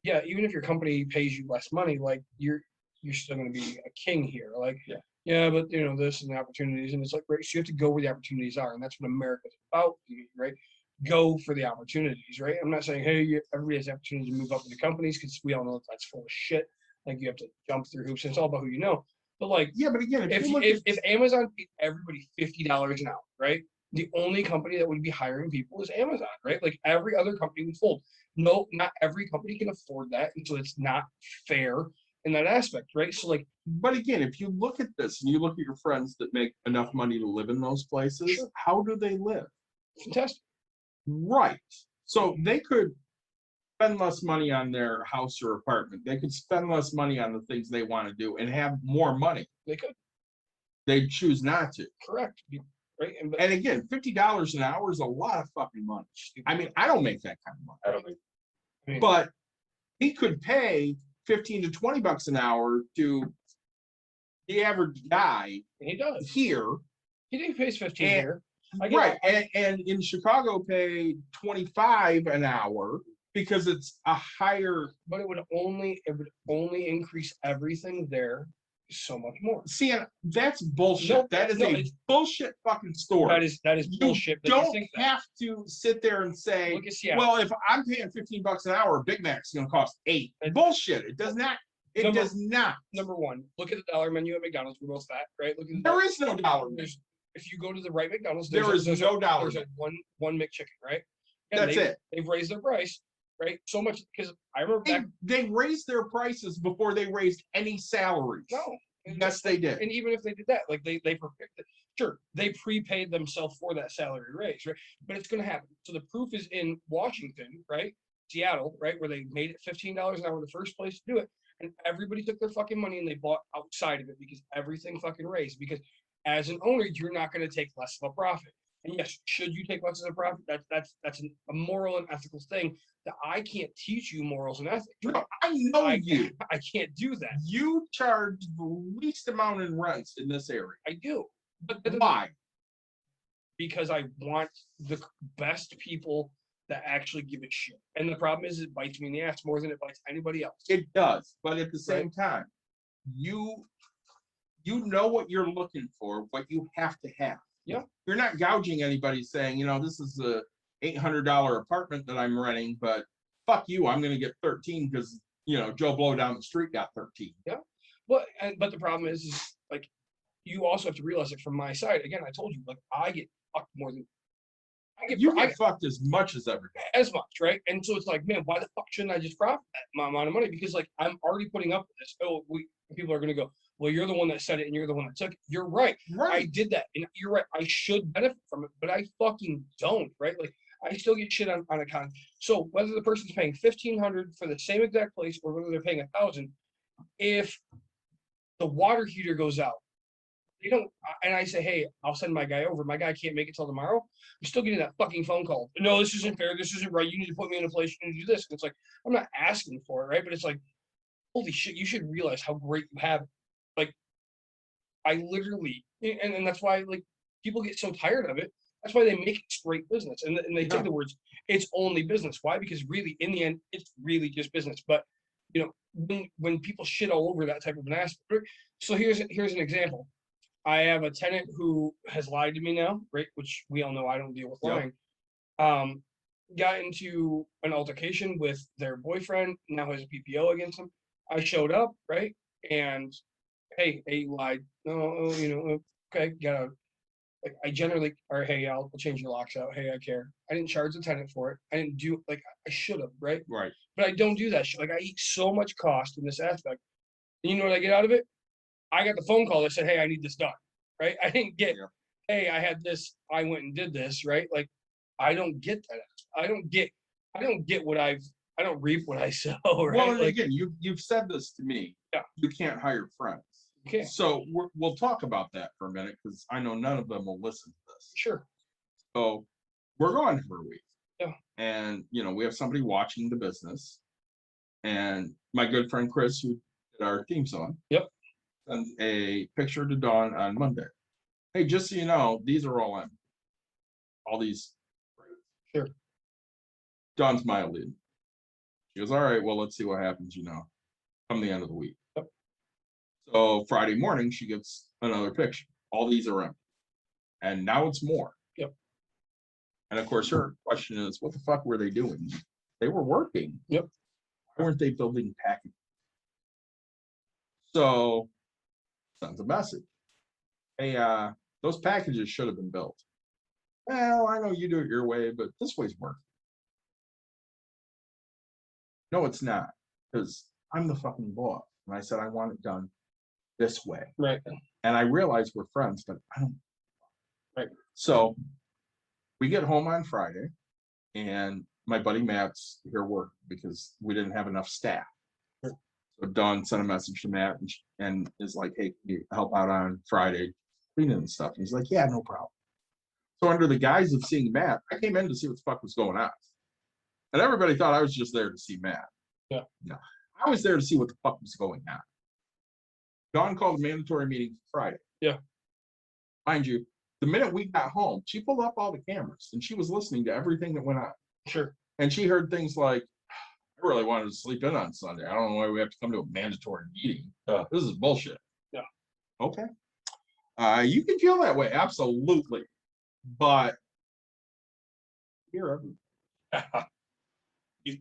Yeah, even if your company pays you less money, like you're still going to be a king here. Like, yeah, but this and the opportunities, and it's like, right, so you have to go where the opportunities are, and that's what America's about, right? Go for the opportunities, right? I'm not saying, hey, everybody has the opportunity to move up into companies, because we all know that's full of shit. Like you have to jump through hoops, and it's all about who you know. But like, Yeah, but again, if you look if, at- if Amazon paid everybody $50 an hour, right? The only company that would be hiring people is Amazon, right? Like every other company would fold. No, not every company can afford that, and so it's not fair in that aspect, right? So like, but again, if you look at this and you look at your friends that make enough money to live in those places, Sure. how do they live? fantastic. Right. So they could spend less money on their house or apartment. They could spend less money on the things they want to do and have more money. They could, They choose not to. correct, right? But And again, $50 an hour is a lot of fucking money. I mean, I don't make that kind of money. I don't think. I mean, But he could pay 15 to 20 bucks an hour to the average guy he does. here. He pays 15 And- here. I get Right. it. And in Chicago pay 25 an hour because it's a higher. But it would only increase everything there so much more. See, and that's bullshit. No, That is no, a it's- bullshit fucking story. That is You bullshit. That you don't think that. have to sit there and say, Look at Seattle. well, if I'm paying 15 bucks an hour, a Big Mac's gonna cost $8. And- Bullshit. It does not. It Number- does not. Number one, look at the dollar menu at McDonald's. We're both fat, right? Look at There is no dollar. there's if you go to the right McDonald's, There is there's no dollar. There's a one McChicken, right? That's it. They've raised their price, right? So much because I remember back. They raised their prices before they raised any salaries. No, Yes, they did. and even if they did that, like they prepared it. Sure, they prepaid themselves for that salary raise, right? But it's going to happen. So the proof is in Washington, right? Seattle, right, where they made it $15 an hour, the first place to do it, and everybody took their fucking money and they bought outside of it because everything fucking raised. Because as an owner, you're not going to take less of a profit. And yes, should you take less of a profit? That's a moral and ethical thing that I can't teach you morals and ethics. No, I know you. I can't do that. You charge the least amount in rents in this area. I do. But Why? because I want the best people that actually give a shit. And the problem is it bites me in the ass more than it bites anybody else. It does, but at the same time, you know what you're looking for, what you have to have. Yeah. You're not gouging anybody saying, you know, this is a $800 apartment that I'm renting, but fuck you, I'm gonna get 13 because you know Joe Blow down the street got 13. But the problem is like you also have to realize it from my side. Again, I told you, like I get fucked more than You get fucked as much as everybody. as much, right? And so it's like, man, why the fuck shouldn't I just profit that amount of money? Because like I'm already putting up with this. Oh, people are gonna go, well, you're the one that said it and you're the one that took it. You're right. I Right. did that, and you're right. I should benefit from it, but I fucking don't, right? Like I still get shit on account. So whether the person's paying $1,500 for the same exact place or whether they're paying $1,000, if the water heater goes out, they don't, and I say, hey, I'll send my guy over. My guy can't make it till tomorrow. I'm still getting that fucking phone call. No, this isn't fair. This isn't right. You need to put me in a place. You need to do this. And it's like I'm not asking for it, right? But it's like, holy shit, you should realize how great you have. Like, I literally, and that's why like people get so tired of it. That's why they make it straight business, and they Yeah. take the words, it's only business. Why? Because really, in the end, it's really just business. But you know, when people shit all over that type of an aspect. So here's an example. I have a tenant who has lied to me now, right? Which we all know I don't deal with Yep. lying. Got into an altercation with their boyfriend, now has a PPO against him. I showed up, right? And hey, you lied. No, you know, okay, gotta like I generally or hey, I'll change your locks out. Hey, I care. I didn't charge the tenant for it. I didn't do like I should have, right? Right. But I don't do that shit. Like I eat so much cost in this aspect. And you know what I get out of it? I got the phone call that said, hey, I need this done. Right. I didn't get, Yeah. hey, I had this, I went and did this, right? Like I don't get that. I don't get what I don't reap what I sow, right? Well, and Like, again, you've said this to me. Yeah. You can't hire friends. okay, So we'll talk about that for a minute because I know none of them will listen to this. sure. So we're gone for a week. Yeah. And you know, we have somebody watching the business. And my good friend Chris, who did our theme song, Yep. sent a picture to Dawn on Monday. Hey, just so you know, these are all in. All these. Sure. Dawn's mildly. She goes, all right, well, let's see what happens, you know, come the end of the week. Yep. So Friday morning, she gets another picture. All these are in. And now it's more. Yep. And of course, her question is, what the fuck were they doing? They were working. Yep. Why weren't they building packing? So sends a message. Hey, those packages should have been built. Well, I know you do it your way, but this way's working. No, it's not, because I'm the fucking boss. And I said, I want it done this way. Right. And I realize we're friends, but I don't. Right. So we get home on Friday, and my buddy Matt's here working because we didn't have enough staff. Sure. So Dawn sent a message to Matt and is like, hey, can you help out on Friday cleaning and stuff? And he's like, yeah, no problem. So under the guise of seeing Matt, I came in to see what the fuck was going on. And everybody thought I was just there to see Matt. Yeah. No, I was there to see what the fuck was going on. Dawn called a mandatory meeting for Friday. Yeah. Mind you, the minute we got home, she pulled up all the cameras and she was listening to everything that went on. Sure. And she heard things like, I really wanted to sleep in on Sunday. I don't know why we have to come to a mandatory meeting. This is bullshit. Yeah. Okay. You can feel that way, absolutely. But you're everywhere.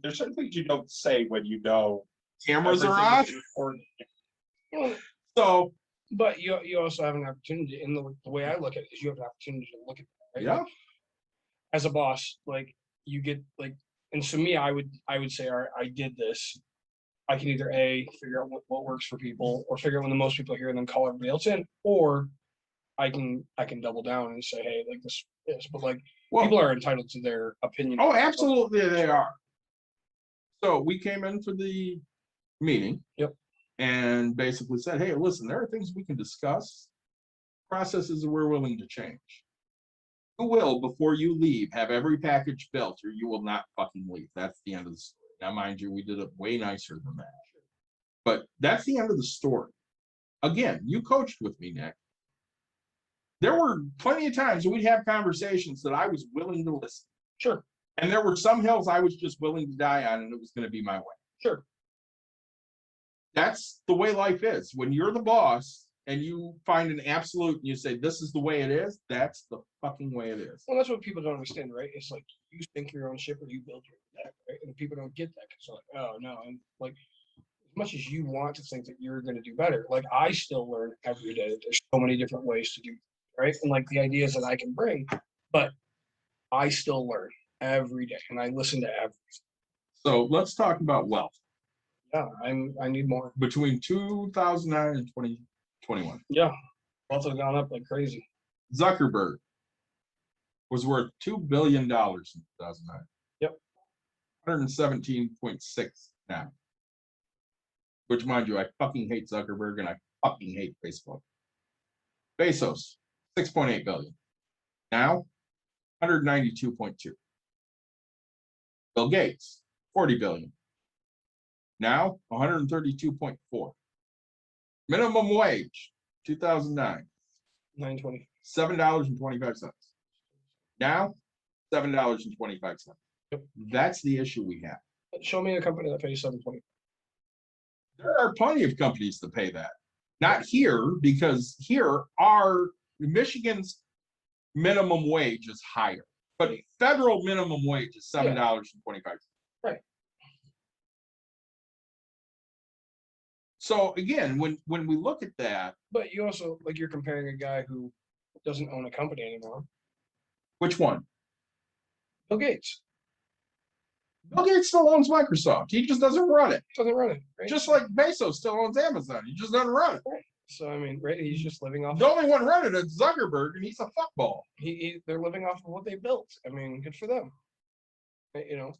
There's certain things you don't say when you know Cameras are everything on. is recorded. Well, So but you also have an opportunity, in the way I look at it is you have an opportunity to look at that, right? yeah, Like, as a boss, like you get like, and so me, I would say, all right, I did this. I can either figure out what works for people, or figure out when the most people are here and then call everybody else in, or I can double down and say, hey, like this, but like well, people are entitled to their opinion. oh, absolutely they are. So we came in for the meeting. Yep. And basically said, hey, listen, there are things we can discuss, processes that we're willing to change. You will, before you leave, have every package built, or you will not fucking leave. That's the end of the story. Now, mind you, we did it way nicer than that. But that's the end of the story. Again, you coached with me, Nick. There were plenty of times we'd have conversations that I was willing to listen. Sure. And there were some hills I was just willing to die on, and it was going to be my way. Sure. That's the way life is. When you're the boss and you find an absolute and you say, this is the way it is, that's the fucking way it is. Well, that's what people don't understand, right? It's like you sink your own ship or you build your own deck, right? And people don't get that because they're like, oh no. And like, as much as you want to think that you're going to do better, like I still learn every day that there's so many different ways to do, right? And like the ideas that I can bring, but I still learn every day and I listen to everything. So let's talk about wealth. Yeah, I need more. Between 2009 and 2021, Yeah, wealth has gone up like crazy. Zuckerberg was worth $2 billion in 2009. Yep. 117.6 now. Which, mind you, I fucking hate Zuckerberg and I fucking hate Facebook. Bezos, 6.8 billion. Now, 192.2. Bill Gates, 40 billion. Now, 132.4. Minimum wage, 2009, 920. $7.25. Now, $7.25. Yep. That's the issue we have. Show me a company that pays 720. There are plenty of companies that pay that. Not here, because here our Michigan's minimum wage is higher, but federal minimum wage is $7.25. Right. So again, when we look at that, But you also, like, you're comparing a guy who doesn't own a company anymore. which one? Bill Gates Bill Gates still owns Microsoft. He just doesn't run it. doesn't run it, right? Just like Bezos still owns Amazon. He just doesn't run it. So I mean, right? He's just living off. The only one running it is Zuckerberg, and he's a fuckball. They're living off of what they built. I mean, good for them. You know.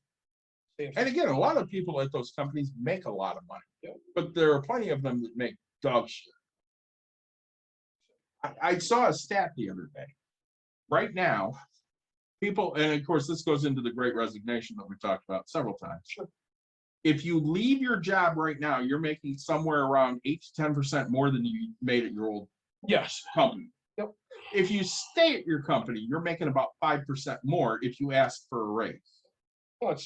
And again, a lot of people at those companies make a lot of money, Yeah. but there are plenty of them that make dog shit. I saw a stat the other day. Right now, people, and of course, this goes into the Great Resignation that we've talked about several times. Sure. If you leave your job right now, you're making somewhere around 8 to 10% more than you made at your old Yes. company. Yep. If you stay at your company, you're making about 5% more if you ask for a raise. Well,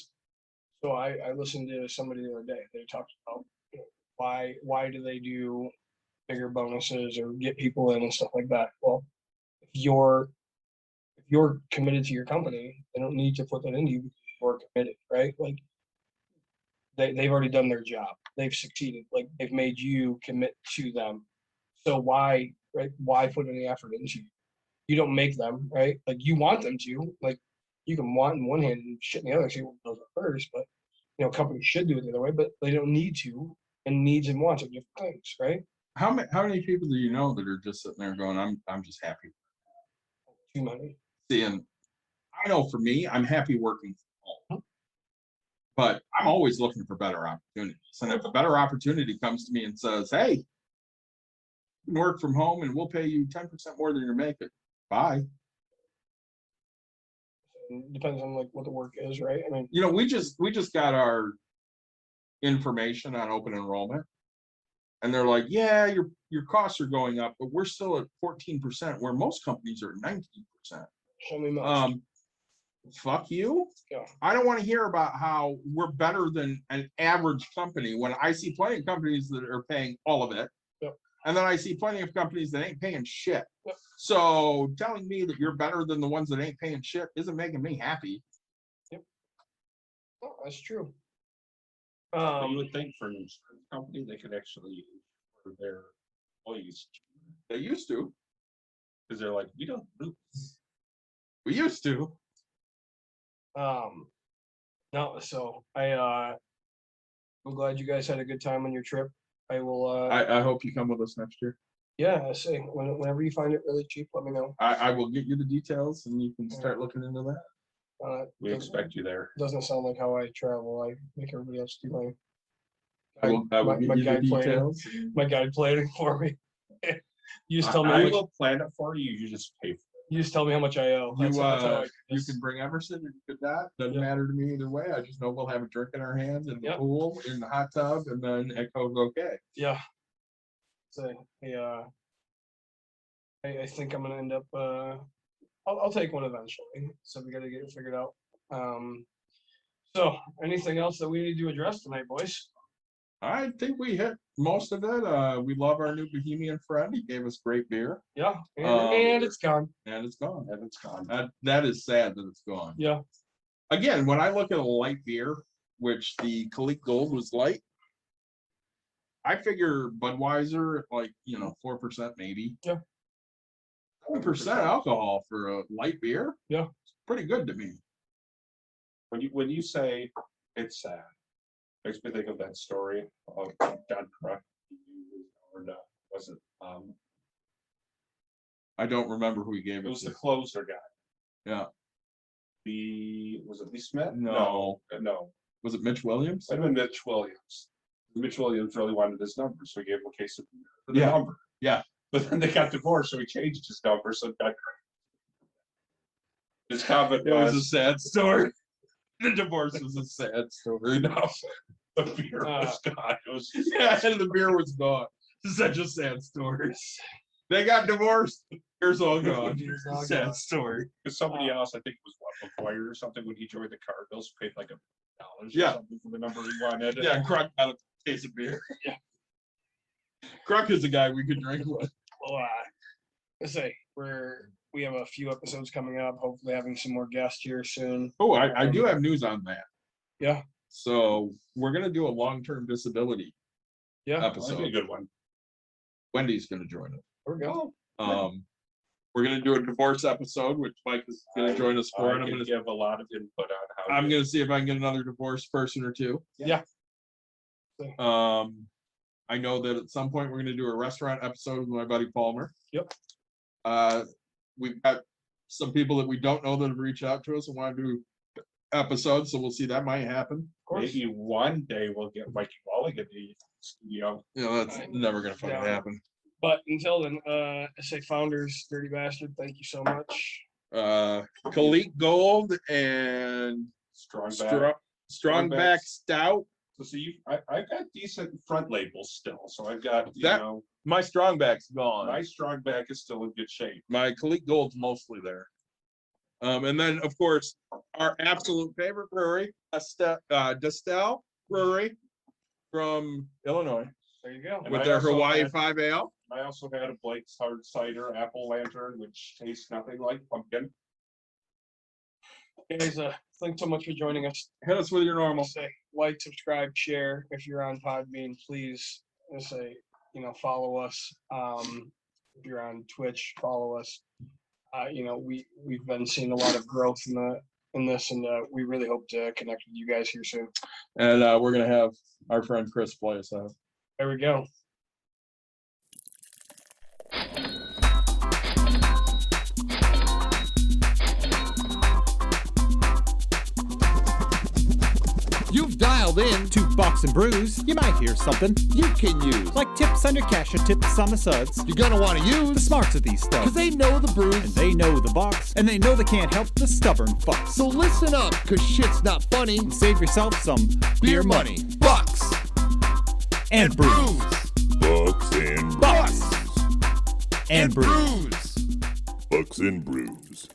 so I listened to somebody the other day. They talked about, you know, why do they do bigger bonuses or get people in and stuff like that. Well, if you're committed to your company, they don't need to put that into you because you're committed, right? Like they've already done their job. They've succeeded. Like they've made you commit to them. So why, right? Why put any effort into? You don't make them, right? Like you want them to, like you can want in one hand and shit in the other. See what goes first, but companies should do it the other way, but they don't need to. And needs and wants are different things, right? How many people do you know that are just sitting there going, I'm just happy? Too many. Seeing, I know for me, I'm happy working from home, but I'm always looking for better opportunities. And if a better opportunity comes to me and says, hey, you can work from home and we'll pay you 10% more than you're making, bye. It depends on like what the work is, right? I mean, We just got our information on open enrollment. And they're like, yeah, your costs are going up, but we're still at 14%, where most companies are at 19%. show me most. Fuck you. Yeah. I don't want to hear about how we're better than an average company when I see plenty of companies that are paying all of it. Yep. And then I see plenty of companies that ain't paying shit. Yep. So telling me that you're better than the ones that ain't paying shit isn't making me happy. Yep. Oh, that's true. You would think for an insurance company, they could actually for their employees, They used to. because they're like, we don't lose. We used to. No, so I'm glad you guys had a good time on your trip. I will I hope you come with us next year. yeah, I say whenever you find it really cheap, let me know. I will get you the details and you can start looking into that. We expect you there. Doesn't sound like how I travel. I make everybody else do my I will get you the guide planning. details. My guide planning for me. You just tell me I how much, will plan it for you. You just pay for you just tell me how much I owe. You That's how I do you this. can bring Emerson or you could not. Doesn't Yep. matter to me either way. I just know we'll have a drink in our hands in the Yep. pool, in the hot tub, and then it goes okay. Yeah. So I think I'm gonna end up I'll take one eventually. So we gotta get it figured out. So anything else that we need to address tonight, boys? I think we hit most of it. We love our new Bahamian friend. He gave us great beer, Yeah, and it's gone. and it's gone. and it's gone. That is sad that it's gone. Yeah. Again, when I look at a light beer, which the Kalik Gold was light, I figure Budweiser at like 4% maybe. Yeah. 4% alcohol for a light beer. Yeah. Pretty good to me. When you say it's sad, makes me think of that story of John Cruck. Or was it? I don't remember who he gave It it was to. the closer guy. Yeah. Was it Lee Smith? No. No. Was it Mitch Williams? Might have been Mitch Williams. Mitch Williams really wanted his number, so he gave him a case of beer for the Yeah. number. Yeah. But then they got divorced, so he changed his number. So that his comment It was a was, sad story. The divorce was a sad story. no, the beer was gone. It was Yeah, and the beer was gone. Such a sad story. They got divorced. Beer's all gone. Beer's all Sad gone. story. because somebody else, I think it was what, McGuire or something, when he joined the Cardinals, paid like $1 or Yeah. something for the number he wanted. Yeah, Kruk got a case of beer. Yeah. Kruk is a guy we could drink with. Well, let's say we have a few episodes coming up. Hopefully, having some more guests here soon. Oh, I do have news on that. Yeah. So we're gonna do a long-term disability Yeah. That'd be a episode. good one. Wendy's gonna join us. There we go. We're gonna do a divorce episode, which Mike is gonna join us for, I and I'm can gonna give a lot of input on how I'm gonna see if I can get another divorced person or two. Yeah. I know that at some point we're gonna do a restaurant episode with my buddy Palmer. Yep. We've got some people that we don't know that have reached out to us and want to do episodes, so we'll see, that might happen. Of course. maybe one day we'll get Mikey Mulligan in the studio. That's never gonna fucking Yeah. happen. But until then, I say founders, dirty bastard. Thank you so much. Kalik Gold and Strong back. Strong back stout. So see, I've got decent front labels still. So I've got, That- My strong back's gone. my strong back is still in good shape. My Kalik Gold's mostly there. And then of course, our absolute favorite brewery, Destel Brewery from Illinois There you go. And with I their also Hawaii had- 5 Ale. I also had a Blake's Hard Cider Apple Lantern, which tastes nothing like pumpkin. Guys, thanks so much for joining us. Hit us with your normal. Say like, subscribe, share. If you're on Podbean, please say follow us. If you're on Twitch, follow us. We've been seeing a lot of growth in this, and we really hope to connect with you guys here soon. And we're gonna have our friend Chris play us out. There we go. You've dialed in. To Box and Brews, you might hear something You can use. like tips on your cash or tips on the suds. You're gonna want to The use. smarts of these stuff. Cause they know the And brews. they know the box, and they know they can't help the stubborn fucks. So listen up, cause shit's not funny. Save yourself some Beer money. Bucks. and brews. Bucks and Bucks Brews. and brews. Bucks and Brews.